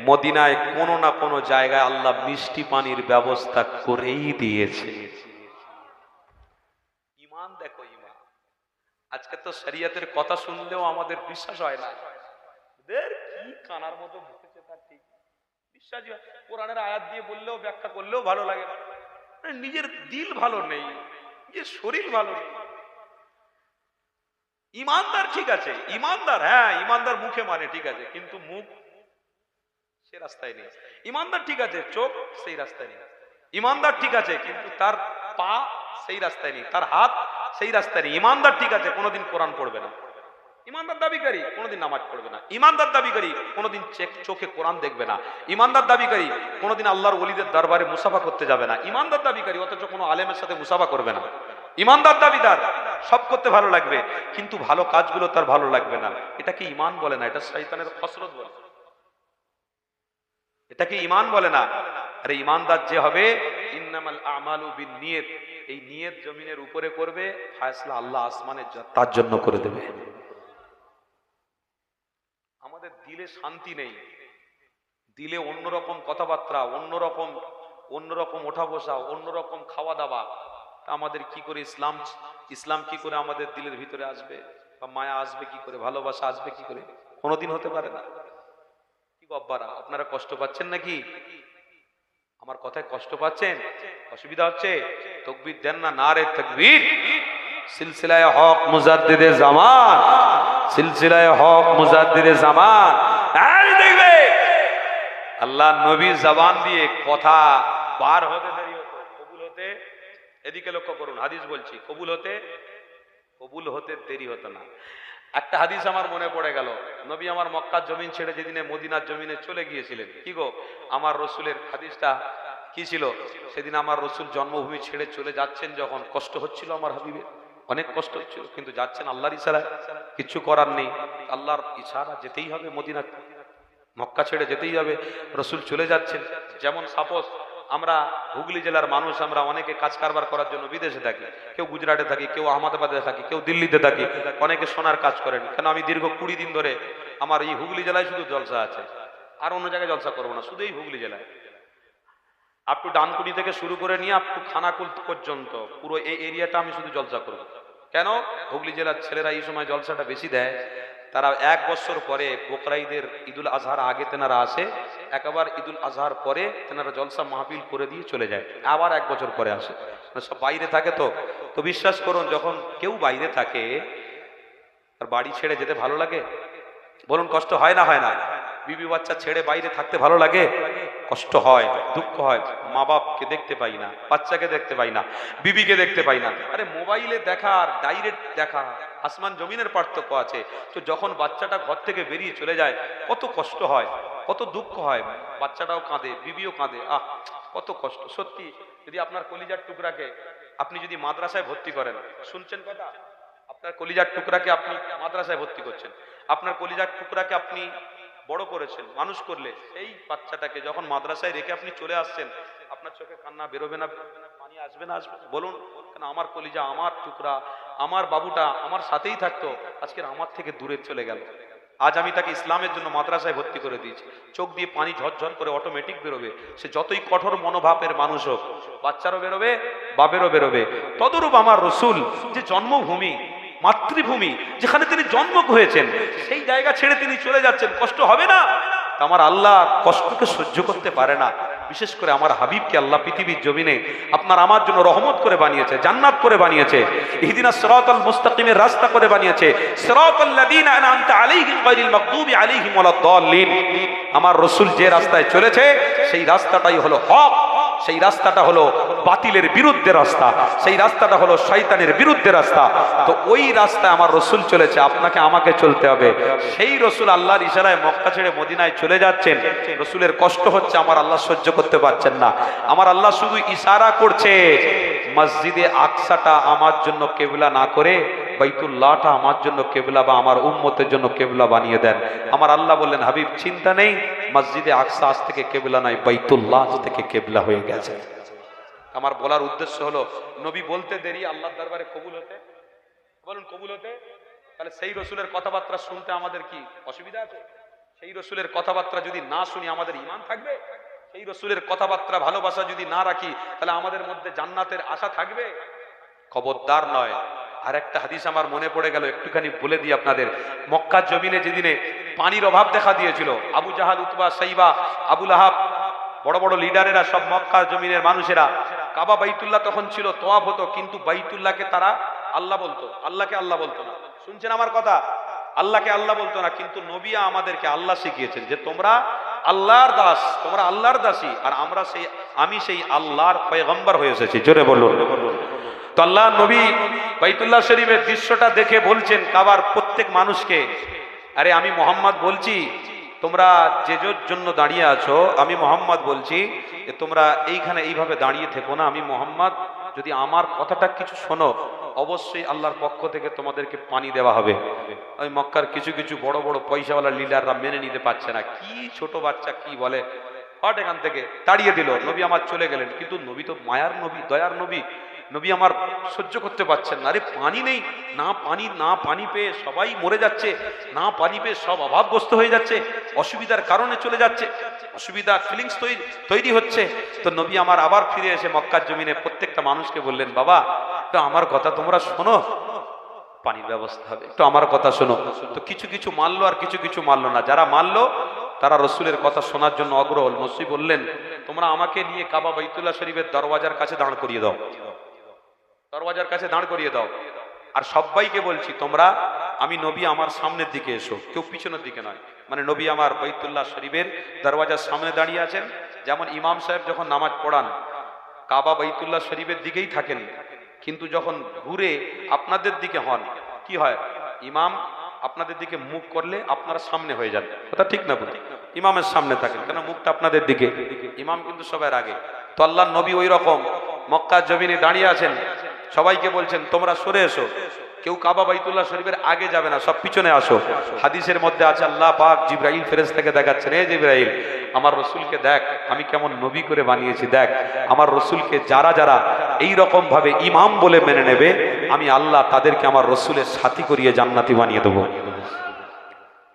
মদিনায় কোনো না কোনো জায়গায় আল্লাহ মিষ্টি পানির ব্যবস্থা করেই দিয়েছে। ঈমান দেখো, ঈমান। আজকে তো শরীয়তের কথা শুনলেও আমাদের বিশ্বাস হয় না, এদের কি কানার মতো বসেছে তার ঠিক বিশ্বাসই হয়। কোরআনের আয়াত দিয়ে বললেও, ব্যাখ্যা করলেও ভালো লাগে না, নিজের দিল ভালো নেই, নিজের শরীর ভালো নেই। ঈমানদার ঠিক আছে, ঈমানদার, হ্যাঁ ঈমানদার মুখে মানে ঠিক আছে, কিন্তু মুখ সে রাস্তায় নেই। ঈমানদার ঠিক আছে, চোখ সেই রাস্তায় নেই। ঈমানদার ঠিক আছে, কিন্তু তার পা সেই রাস্তায় নেই, তার হাত সেই রাস্তায় নেই। ঈমানদার ঠিক আছে, কোনোদিন কোরআন পড়বে না। ঈমানদার দাবিকারী কোনোদিন নামাজ পড়বে না। ঈমানদার দাবিকারী কোনোদিন চোখে কোরআন দেখবে না। ঈমানদার দাবিকারী কোনোদিন আল্লাহর ওলিদের দরবারে মুসাফা করতে যাবে না। ঈমানদার দাবিকারী অথচ কোনো আলেমের সাথে মুসাফা করবে না। ঈমানদার দাবিদার, সব করতে ভালো লাগবে, কিন্তু ভালো কাজগুলো তার ভালো লাগবে না। এটাকে ঈমান বলে না, এটা শয়তানের খসরত বলে। এটাকে ঈমান বলে না। আরে ঈমানদার যে হবে, ইন্নামাল আমালু বিন্নিয়াত, এই নিয়ত জমিনের উপরে করবে, ফয়সালা আল্লাহ আসমানে তার জন্য করে দেবে। আমাদের দিলে শান্তি নেই, দিলে অন্যরকম কথাবার্তা, অন্যরকম ওঠা বসা, অন্যরকম খাওয়া দাওয়া। আমাদের কি করে ইসলাম কি করে আমাদের দিলের ভিতরে আসবে? বা মায়া আসবে কি করে, ভালোবাসা আসবে কি করে? কোনোদিন হতে পারে না। কি বাবারা, আপনারা কষ্ট পাচ্ছেন নাকি? আমার কথায় কষ্ট পাচ্ছেন? অসুবিধা হচ্ছে? তাকবীর দেন না, নারে তাকবীর। সিলসিলায়ে হক মুজাদ্দিদে জামান, সিলসিলায়ে হক মুজাদ্দিদে জামান। আর দেখবে আল্লাহ নবী জবান দিয়ে কথা বার হতে দেরি হতো, কবুল হতে, এদিকে লক্ষ্য করুন, হাদিস বলছি, কবুল হতে দেরি হতো না। একটা হাদিস আমার মনে পড়ে গেল, নবী আমার মক্কার জমিন ছেড়ে যেদিনে মদিনার জমিনে চলে গিয়েছিলেন, কি গো আমার রসুলের হাদিসটা কি ছিল? সেদিন আমার রসুল জন্মভূমি ছেড়ে চলে যাচ্ছেন, যখন কষ্ট হচ্ছিল আমার হাবিবের, অনেক কষ্ট হচ্ছিল, কিন্তু যাচ্ছেন আল্লাহর ইশারায়, কিছু করার নেই, আল্লাহর ইশারা, যেতেই হবে মদিনা, মক্কা ছেড়ে যেতেই হবে। রসুল চলে যাচ্ছেন। যেমন সাপোজ আমরা হুগলি জেলার মানুষ, আমরা অনেকে কাজ কারবার করার জন্য বিদেশে থাকি, কেউ গুজরাটে থাকি, কেউ আহমেদাবাদে থাকি, কেউ দিল্লিতে থাকি, অনেকে সোনার কাজ করেন। কেন আমি দীর্ঘ 20 দিন ধরে আমার এই হুগলি জেলায় শুধু জলসা আছে, আর অন্য জায়গায় জলসা করবো না, শুধু এই হুগলি জেলায়, আপ টু ডানকুনি থেকে শুরু করে নিয়ে আপ টু খানাকুল পর্যন্ত পুরো এই এরিয়াটা আমি শুধু জলসা করব। কেন? হুগলি জেলার ছেলেরা এই সময় জলসাটা বেশি দেয়। তারা 1 বছর পরে বকরাইদের ঈদুল আজহার আগে তেনারা আসে, একবার ঈদুল আজহার পরে তেনারা জলসা মাহফিল করে দিয়ে চলে যায়, আবার 1 বছর পরে আসে। সব বাইরে থাকে, তো বিশ্বাস করুন, যখন কেউ বাইরে থাকে আর বাড়ি ছেড়ে যেতে ভালো লাগে? বলুন, কষ্ট হয় না? হয় না? বিবি বাচ্চা ছেড়ে বাইরে থাকতে ভালো লাগে? কষ্ট হয়, দুঃখ হয়। মা বাপকে দেখতে পাই না, বাচ্চাকে দেখতে পাই না, বিবিকে দেখতে পাই না। আরে মোবাইলে দেখা আর ডাইরেক্ট দেখা আসমান জমিনের পার্থক্য আছে। তো যখন বাচ্চাটা ঘর থেকে বেরিয়ে চলে যায়, কত কষ্ট হয়, কত দুঃখ হয়, বাচ্চাটাও কাঁদে, বিবিও কাঁদে, কত কষ্ট। সত্যি, যদি আপনার কলিজার টুকরাকে আপনি যদি মাদ্রাসায় ভর্তি করেন, শুনছেন কথা, আপনার কলিজার টুকরাকে আপনি মাদ্রাসায় ভর্তি করছেন, আপনার কলিজার টুকরাকে আপনি বড় করেছেন, মানুষ করলে, সেই বাচ্চাটাকে যখন মাদ্রাসায় রেখে আপনি চলে আসছেন, আপনার চোখে কান্না বেরোবে না? পানি আসবে না? আসবে? বলুন। কেন? আমার কলিজা, আমার টুকরা, আমার বাবুটা আমার সাথেই থাকতো, আজকের আমার থেকে দূরে চলে গেল। আজ আমি তাকে ইসলামের জন্য মাদ্রাসায় ভর্তি করে দিয়েছি, চোখ দিয়ে পানি ঝরঝর করে অটোমেটিক বেরোবে। সে যতই কঠোর মনোভাবের মানুষ হোক, বাচ্চারও বেরোবে, বাপেরও বেরোবে। তদরূপ আমার রসুল যে জন্মভূমি, মাতৃভূমি, যেখানে তিনি জন্ম হয়েছেন, সেই জায়গা ছেড়ে তিনি চলে যাচ্ছেন, কষ্ট হবে না? আমার আল্লাহ কষ্টকে সহ্য করতে পারে না। বিশেষ করে আমার হাবিবকে আল্লাহ পৃথিবীর জমিনে আপনার আমার জন্য রহমত করে বানিয়েছে, জান্নাত করে বানিয়েছে, ইহদিনাস সিরাতাল মুস্তাকিমের রাস্তা করে বানিয়েছে, সিরাতাল্লাযীনা আনআমতা আলাইহিম গায়রিল মাগদুবি আলাইহিম ওয়ালাদ-দাল্লিন। আমার রাসূল যে রাস্তায় চলেছে, সেই রাস্তাটাই হলো হক, সেই রাস্তাটা হলো বাতিলের বিরুদ্ধে রাস্তা, সেই রাস্তাটা হলো শয়তানের বিরুদ্ধে রাস্তা। তো ওই রাস্তায় আমার রসুল চলেছে, আপনাকে আমাকে চলতে হবে। সেই রসুল আল্লাহর ইশারায় মক্কা ছেড়ে মদিনায় চলে যাচ্ছেন। রসুলের কষ্ট হচ্ছে, আমার আল্লাহ সহ্য করতে পারছেন না। আমার আল্লাহ শুধু ইশারা করছে, মসজিদে আকসাটা আমার জন্য কেবলা না করে বাইতুল্লাহটা আমার জন্য কেবলা বা আমার উম্মতের জন্য কেবলা বানিয়ে দেন। আমার আল্লাহ বললেন, হাবিব চিন্তা নেই, মসজিদে আকসা আজ থেকে কেবলা নয়, বাইতুল্লাহ আজ থেকে কেবলা হয়ে গেছে। আমার বলার উদ্দেশ্য হলো, নবী বলতে দেরি, আল্লাহর দরবারে কবুল হতে, বলুন কবুল হতে। তাহলে সেই রসুলের কথাবার্তা শুনতে আমাদের কি অসুবিধা আছে? সেই রসুলের কথাবার্তা যদি না শুনি, আমাদের ঈমান থাকবে? সেই রসুলের কথাবার্তা ভালোবাসা যদি না রাখি, তাহলে আমাদের মধ্যে জান্নাতের আশা থাকবে? খবরদার নয়। আর একটা হাদিস আমার মনে পড়ে গেল, একটুখানি বলে দিই আপনাদের। মক্কার জমিনে যেদিনে পানির অভাব দেখা দিয়েছিল, আবু জাহাল, উতবা, সাইবা, আবু লাহাব, বড় বড় লিডারেরা সব মক্কার জমিনের মানুষেরা, কাবা বাইতুল্লাহ তখন ছিল, তোয়াফ হতো, কিন্তু বাইতুল্লাহকে তারা আল্লাহ বলতো, আল্লাহকে আল্লাহ বলতো না। শুনছেন আমার কথা? আল্লাহকে আল্লাহ বলতো না, কিন্তু নবিয়া আমাদেরকে আল্লাহ শিখিয়েছেন যে তোমরা আল্লাহর দাস, তোমরা আল্লাহর দাসী, আর আমি সেই আল্লাহর পয়গম্বর হয়ে এসেছি। জোরে বলুন। তো আল্লাহ নবী বাইতুল্লাহ শরীফের দৃশ্যটা দেখে বলছেন কাবার প্রত্যেক মানুষকে, আরে আমি মোহাম্মদ বলছি, তোমরা যে জন্য দাঁড়িয়ে আছো, আমি মোহাম্মদ বলছি যে তোমরা এইখানে এইভাবে দাঁড়িয়ে থেকো না। আমি মোহাম্মদ, যদি আমার কথাটা কিছু শোনো, অবশ্যই আল্লাহর পক্ষ থেকে তোমাদেরকে পানি দেওয়া হবে। ওই মক্কার কিছু কিছু বড় বড় পয়সাওয়ালা লিডাররা মেনে নিতে পারছে না, কি ছোট বাচ্চা কি বলে, হট এখান থেকে, তাড়িয়ে দিল। নবী আমার চলে গেলেন, কিন্তু নবী তো মায়ার নবী, দয়ার নবী, নবী আমার সহ্য করতে পারছেন না। আরে পানি নেই, না পানি পেয়ে সবাই মরে যাচ্ছে, না পানি পেয়ে সব অভাবগ্রস্ত হয়ে যাচ্ছে, অসুবিধার কারণে চলে যাচ্ছে, অসুবিধা ফিলিংস তৈরি হচ্ছে। তো নবী আমার আবার ফিরে এসে মক্কার জমিনে প্রত্যেকটা মানুষকে বললেন, বাবা তো আমার কথা তোমরা শোনো, পানির ব্যবস্থা হবে, একটু আমার কথা শোনো। তো কিছু কিছু মানলো আর কিছু কিছু মানলো না। যারা মানলো তারা রসুলের কথা শোনার জন্য অগ্রহ। নবী বললেন, তোমরা আমাকে নিয়ে কাবা বাইতুল্লাহ শরীফের দরওয়াজার কাছে দাঁড় করিয়ে দাও, দরওয়াজার কাছে দাঁড় করিয়ে দাও। আর সবাইকে বলছি, তোমরা, আমি নবী আমার সামনের দিকে এসো, কেউ পিছনের দিকে নয়। মানে নবী আমার বাইতুল্লাহ শরীফের দরওয়াজার সামনে দাঁড়িয়ে আছেন। যেমন ইমাম সাহেব যখন নামাজ পড়ান, কাবা বাইতুল্লাহ শরীফের দিকেই থাকেন, কিন্তু যখন ঘুরে আপনাদের দিকে হন, কি হয়, ইমাম আপনাদের দিকে মুখ করলে আপনারা সামনে হয়ে যান, কথা ঠিক না বলি? ইমামের সামনে থাকেন, কেন মুখটা আপনাদের দিকে, ইমাম কিন্তু সবার আগে। তো আল্লাহর নবী ওই রকম মক্কার জমিনে দাঁড়িয়ে আছেন, সবাইকে বলছেন তোমরা সরে এসো, কেউ কাবা বাইতুল্লাহ শরীফের আগে যাবে না, সব পিছনে আসো। হাদিসের মধ্যে আছে আল্লাহ পাক জিবরাইল ফেরেশতাকে দেখাচ্ছেন, এই জিবরাইল আমার রসুলকে দেখ আমি কেমন নবী করে বানিয়েছি, দেখ আমার রসুলকে যারা যারা এই রকম ভাবে ইমাম বলে মেনে নেবে আমি আল্লাহ তাদেরকে আমার রসুলের সাথী করিয়ে জান্নাতি বানিয়ে দেবো।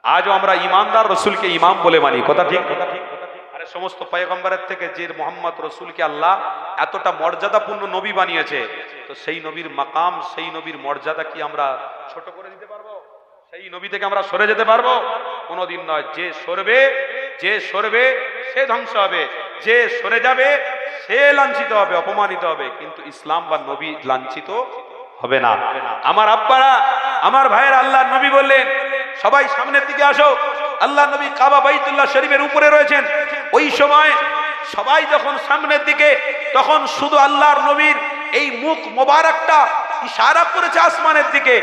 আজও আমরা ইমানদার রসুলকে ইমাম বলে মানি, কথা ঠিক? আরে সমস্ত পয়গম্বরের থেকে যে মোহাম্মদ রসুলকে আল্লাহ এতটা মর্যাদাপূর্ণ নবী বানিয়েছে, তো সেই নবীর মাকাম, সেই নবীর মর্যাদা কি আমরা ছোট করে দিতে পারবো? সেই নবী থেকে আমরা সরে যেতে পারবো? কোনোদিন নয়। যে সরবে সে ধ্বংস হবে, যে সরে যাবে সে লাঞ্ছিত হবে, অপমানিত হবে, কিন্তু ইসলাম বা নবী লাঞ্ছিত হবে না। আমার আব্বারা, আমার ভাইয়ের, আল্লাহর নবী বললেন সবাই সামনের দিকে আসো। আল্লাহ নবী কাবা বাইতুল্লাহ শরীফের উপরে রয়েছেন। ওই সময় সবাই যখন সামনের দিকে, তখন শুধু আল্লাহর নবীর এই মুখ মোবারকটা ইশারা করেছে আসমানের দিকে।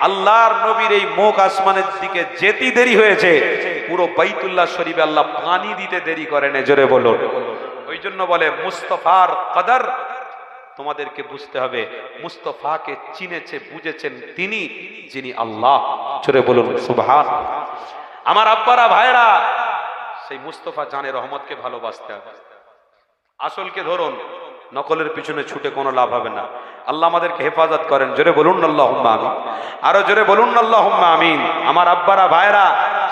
আল্লাহর নবীর এই মুখ আসমানের দিকে যেতে দেরি হয়েছে, পুরো বাইতুল্লাহ শরীফে আল্লাহ পানি দিতে দেরি করেন, জোরে বলুন। ওই জন্য বলে মুস্তাফার কদর তোমাদেরকে বুঝতে হবে, মুস্তাফাকে চিনেছে বুঝেছেন তিনি যিনি আল্লাহ, জোরে বলুন সুবহান। আমার আব্বারা ভাইরা, সেই মুস্তাফা জানে রহমতকে ভালোবাসতে হবে। আসলকে ধরুন, নকলের পিছনে ছুটে কোনো লাভ হবে না। আল্লাহ আমাদেরকে হেফাজত করেন, জোরে বলুন আল্লাহুম্মা আমিন, আরো জোরে বলুন আল্লাহুম্মা আমিন। আমার আব্বারা ভাইরা,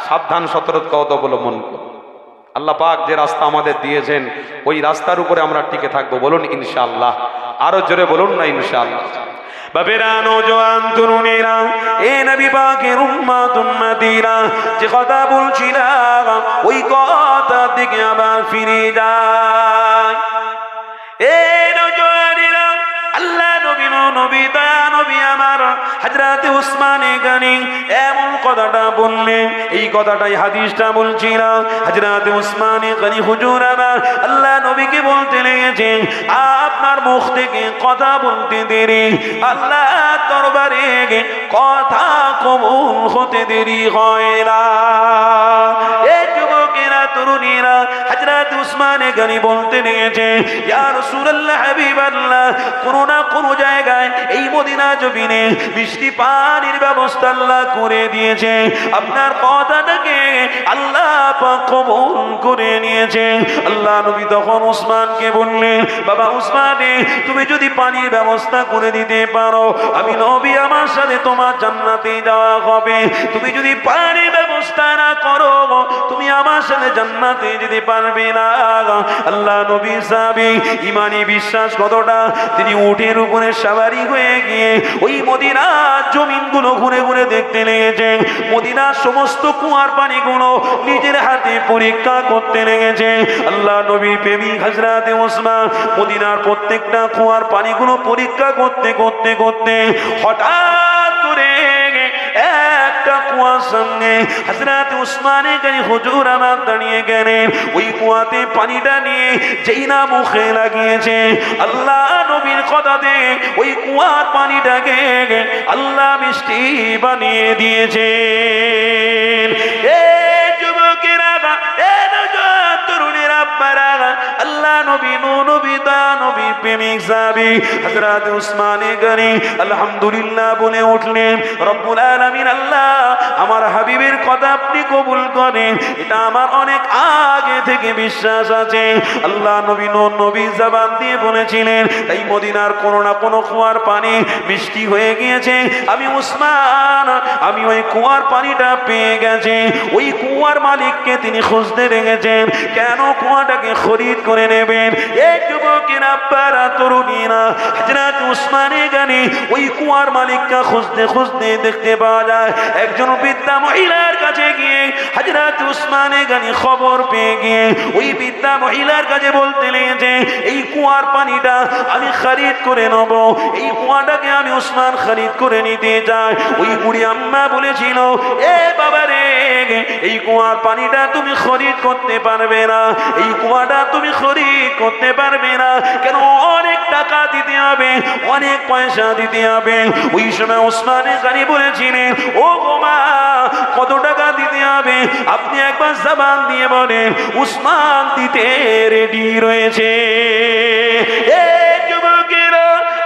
সাবধান সতর্কতা অবলম্বন করুন। আল্লাহ পাক যে রাস্তা আমাদের দিয়েছেন ওই রাস্তার উপরে আমরা টিকে থাকবো, বলুন ইনশাআল্লাহ, আরো জোরে বলুন না ইনশাআল্লাহ। বাবেরা, নওজোয়ান, তরুণেরা, এ নবী পাকের উম্মত উম্মতিরা, যে কথা বলছিলাম ওই কথা দিকে আবার ফিরে যায়। এ নওজোয়ানেরা, আল্লাহ নবী নবী দয়া নবী আমার হযরত উসমানে গনি এমন কথাটা বললেন, এই কথাটাই হাদিসটা বলছিলাম। হযরত উসমানে গনি হুজুর আমার আল্লাহ নবীকে বলতে লেগেছেন, আপনার মুখ থেকে কথা বলতে দেরি, আল্লাহ দরবারে কথা কবুল হতে দেরি হয় না। এই যুবকেরা, তরুণীরা, হযরত উসমানে গনি বলতে লেগেছে, ইয়া রাসূলুল্লাহ, হাবিবাল্লাহ, কোন না কোন জায়গায় এই মদিনা জমিনে মিষ্টি পানির ব্যবস্থা আল্লাহ করে দিয়েছে, আপনার কথাটাকে আল্লাহ পাক কবুল করে নিয়েছে। আল্লাহ নবী তখন উসমানকে বললেন, বাবা উসমানে, তুমি যদি পানির ব্যবস্থা করে দিতে পারো, আমি নবী আমার সাথে তোমার জান্নাতে যাওয়া হবে। তুমি যদি পানির ব্যবস্থা না করো, তুমি আমার সাথে জান্নাতে যেতে পারবে না। আল্লাহ নবী সাহাবী ইমানি বিশ্বাস কতটা, তিনি উটের উপরে সওয়ারি হয়ে গিয়ে ওই মদিনার জমিনগুলো ঘুরে ঘুরে দেখতে লেগেছেন। মদিনার সমস্ত কুয়ার পানিগুলো নিজের হাতে পরীক্ষা করতে লেগেছে। আল্লাহ নবী প্রেমিক হযরত উসমান মদিনার প্রত্যেকটা কুয়ার পানিগুলো পরীক্ষা করতে করতে করতে হঠাৎ করে একটা কুয়ার সামনে হযরত উসমানে গনি হুজুর আমার দাঁড়িয়ে গেলেন। ওই কুয়াতে পানিটা নিয়ে যেই না মুখে লাগিয়েছে, আল্লাহ নবীর কথাতে ওই কুয়ার পানিটাকে আল্লাহ মিষ্টি বানিয়ে দিয়েছেন। এ যুবকেরা, এ তরুণেরা, আল্লাহ নবী নবী দয়া নবী প্রেমিক সাহাবী হযরত উসমানে গনি আলহামদুলিল্লাহ বলে উঠলেন, রব্বুল আলামিন, আল্লাহ আমার হাবিবের কথা আপনি কবুল করেন, এটা আমার অনেক আগে থেকে বিশ্বাস আছে। আল্লাহ নবী নবী জবান দিয়ে বলেছিলেন, তাই মদিনার কোনো না কোনো কুয়ার পানি মিষ্টি হয়ে গিয়েছে, আমি উসমান আমি ওই কুয়ার পানিটা পেয়ে গেছি। ওই কুয়ার মালিককে তিনি খুঁজতে রেখেছেন, কেন কুয়াটাকে খরিদ করে নেবেন। এই যুবকেরা, আব্বারা, তরুণীরা, হযরত উসমানে গনি ওই কুয়ার মালিককে খুঁজতে খুঁজতে দেখতে পাওয়া যায় একজন বৃদ্ধা মহিলার কাছে গিয়ে হযরত উসমানে গনি খবর পেয়ে গিয়ে ওই বৃদ্ধা মহিলার কাছে বলতে লেগেছে, এই কুয়ার পানিটা আমি খরিদ করে নেব, এই কুয়াটাকে আমি উসমান খরিদ করে নিতে চাই। ওই বুড়ি আম্মা বলেছিল, এ বাবা রে, এই কুয়ার পানিটা তুমি খরিদ করতে পারবে না, এই কুয়াটা তুমি খরিদ করতে পারবে না। কেন? অনেক টাকা দিতে হবে, অনেক পয়সা দিতে হবে। ওই সময় উসমানে গানি বলেছিলেন, ও গো মা, কত টাকা দিতে হবে আপনি একবার জবান দিয়ে বলেন। উসমান দিতে রেডি রয়েছে।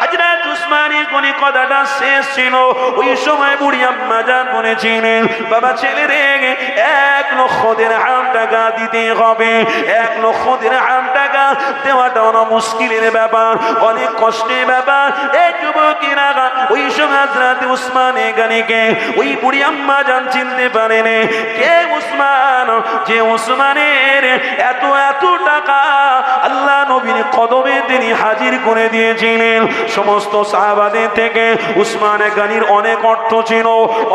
হযরত উসমানের কোন কথাটা শেষ ছিল, ওই সময় বুড়ি আম্মা জান বলেছিলেন, বাবা ছেলে রে, 1 লক্ষ দিরহাম টাকা দিতে হবে। 1 লক্ষ দিরহাম টাকা দেওয়াটা মুশকিলের ব্যাপার, অনেক কষ্টের ব্যাপার। এই যুবকেরা ওই সময় হযরত উসমানে গানিকে ওই বুড়ি আম্মা জান চিনতে পারেন কে উসমান, যে উসমানের এত এত টাকা আল্লাহ নবীর কদমে তিনি হাজির করে দিয়েছিলেন। সমস্ত সাহাবাদের থেকে উসমানে গানির অনেক অর্থ ছিল,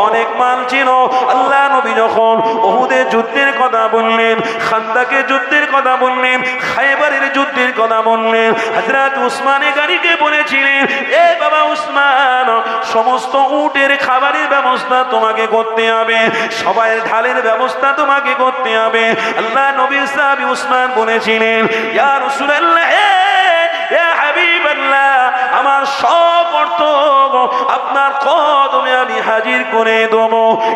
অনেক মাল ছিল। আল্লাহ নবী যখন উহুদের যুদ্ধের কথা বললেন, খান্দাকের যুদ্ধের কথা বললেন, খায়বারের যুদ্ধের কথা বললেন, হযরত উসমানে গানিকে বলেছিলেন, এ বাবা উসমান, সমস্ত উটের খাবারের ব্যবস্থা তোমাকে করতে হবে, সবাই ঢালের ব্যবস্থা তোমাকে করতে হবে। আল্লাহ নবীর সাহাবী উসমান বলেছিলেন, ইয়া রাসূলুল্লাহ, ইয়া হাবিবাল্লাহ, আমার সব অর্থ আপনার কদমে আমি হাজির করে দেব।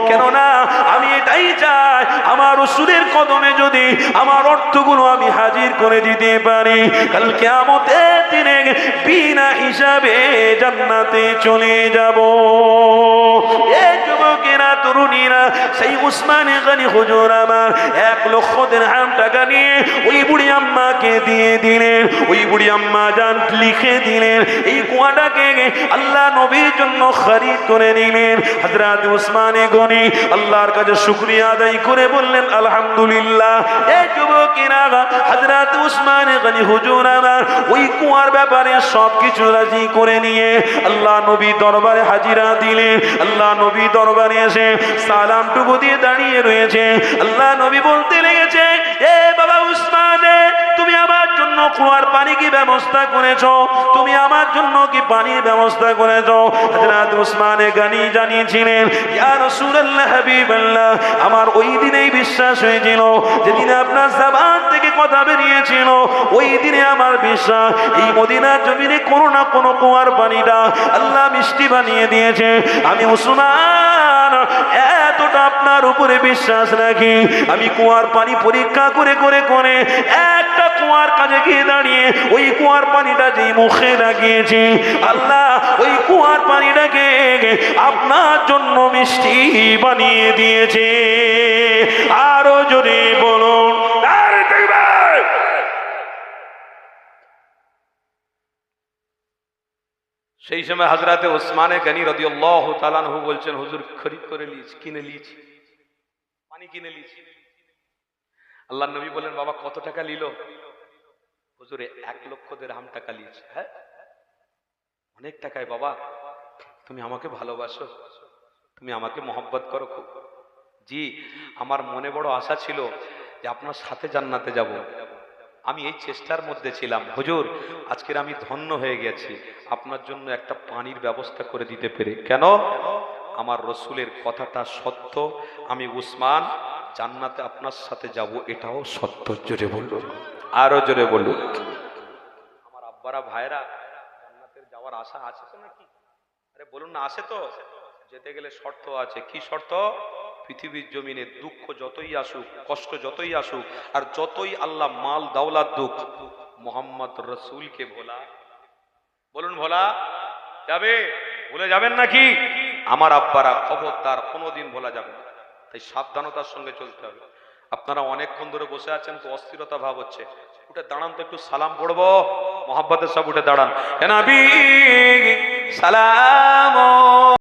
কেননা আমি এটাই চাই, আমার রাসূলের কদমে যদি আমার অর্থগুলো আমি হাজির করে দিতে পারি, কাল কিয়ামতের দিনে বিনা হিসাবে জান্নাতে চলে যাব। এই যুবকেরা, তরুণীরা, সেই উসমানে গানি হুজুর আমার 1 লক্ষ দিরহাম টাকা নিয়ে ওই বুড়ি আম্মাকে দিয়ে দিলেন। ওই বুড়ি আম্মা জান লিখে দিলেন, এই কুয়াটাকে আল্লাহ নবীর জন্য খরিদ করে নিলেন। হযরত উসমানে গনি আল্লাহর কাছে শুকরিয়া আদায় করে বললেন, আলহামদুলিল্লাহ। এই যুবকেরা, হযরত উসমানে গনি হুজুর আমার ওই কুয়ার ব্যাপারে সবকিছু রাজি করে নিয়ে আল্লাহ নবী দরবারে হাজিরা দিলেন। আল্লাহ নবী দরবারে এসে সালামটুকু দিয়ে দাঁড়িয়ে রয়েছে। আল্লাহ নবী বলতে লেগেছে, এ বাবা উসমানে, তুমি আমার জন্য কুয়ার পানি কি ব্যবস্থা করেছো? তুমি আমার জন্য কি পানির ব্যবস্থা করেছো? হযরত উসমানে গানি জানিয়েছিলেন, ইয়া রাসূলুল্লাহ, হাবিবাল্লাহ, আমার ওই দিনেই বিশ্বাস হয়েছিল, যেদিন আপনার জবান থেকে কথা বেরিয়েছিল, ওই দিনে আমার বিশ্বাস এই মদিনার জমিনে কোনো না কোনো কুয়ার পানিটা আল্লাহ মিষ্টি বানিয়ে দিয়েছে। আমি উসমান এতটা আপনার উপরে বিশ্বাস রাখি, আমি কুয়ার পানি পরীক্ষা করে করে করে একটা কুয়ার কাছে গিয়ে দাঁড়িয়ে ওই কুয়ার পানিটা যে মুখে লাগিয়েছি, আল্লাহ ওই কুয়ার পানিটাকে আপনার জন্য মিষ্টি বানিয়ে দিয়েছে। আরো জোরে বলুন, সেই সময় হযরতে উসমানে গনি রাদিয়াল্লাহু তাআলা আনহু বলছেন, হুজুর খরিদ করে লিয়েছি, কিনে লিয়েছি, পানি কিনে লিয়েছি। আল্লাহর নবী বলেন, বাবা কত টাকা নিল? হুজুর 1 লক্ষ দিরহাম টাকা লিয়েছে। হ্যাঁ, অনেক টাকায় বাবা, তুমি আমাকে ভালোবাসো, তুমি আমাকে মহব্বত করো খুব। জি, আমার মনে বড় আশা ছিল যে আপনার সাথে জান্নাতে যাব, আমি এই চেষ্টার মধ্যে ছিলাম। হুজুর, আজকের আমি ধন্য হয়ে গেছি আপনার জন্য একটা পানির ব্যবস্থা করে দিতে পেরে। কেন? আমার রসুলের কথাটা সত্য, আমি উসমান জান্নাতে আপনার সাথে যাব, এটাও সত্য। জোরে বলুন, আরো জোরে বলুন। আমার আব্বারা ভাইরা, জান্নাতের যাওয়ার আশা আছে তো নাকি? আরে বলুন না, আছে তো? যেতে গেলে শর্ত আছে। কি শর্ত? পৃথিবীর জমিনে দুঃখ যতই আসুক, কষ্ট যতই আসুক, আর যতই আল্লাহ মাল দাওলাত দুক, মোহাম্মদ রসুলকে ভোলা, বলুন ভোলা যাবে? ভুলে যাবেন নাকি? আমার আব্বারা খবরদার কোনোদিন ভোলা যাবে না। তাই সাবধানতার সঙ্গে চলতে হবে। আপনারা অনেকক্ষণ ধরে বসে আছেন তো অস্থিরতা ভাব হচ্ছে, উঠে দাঁড়ান তো, একটু সালাম পড়বো। মোহাম্মদের সব উঠে দাঁড়ান। এ নবী সালাম।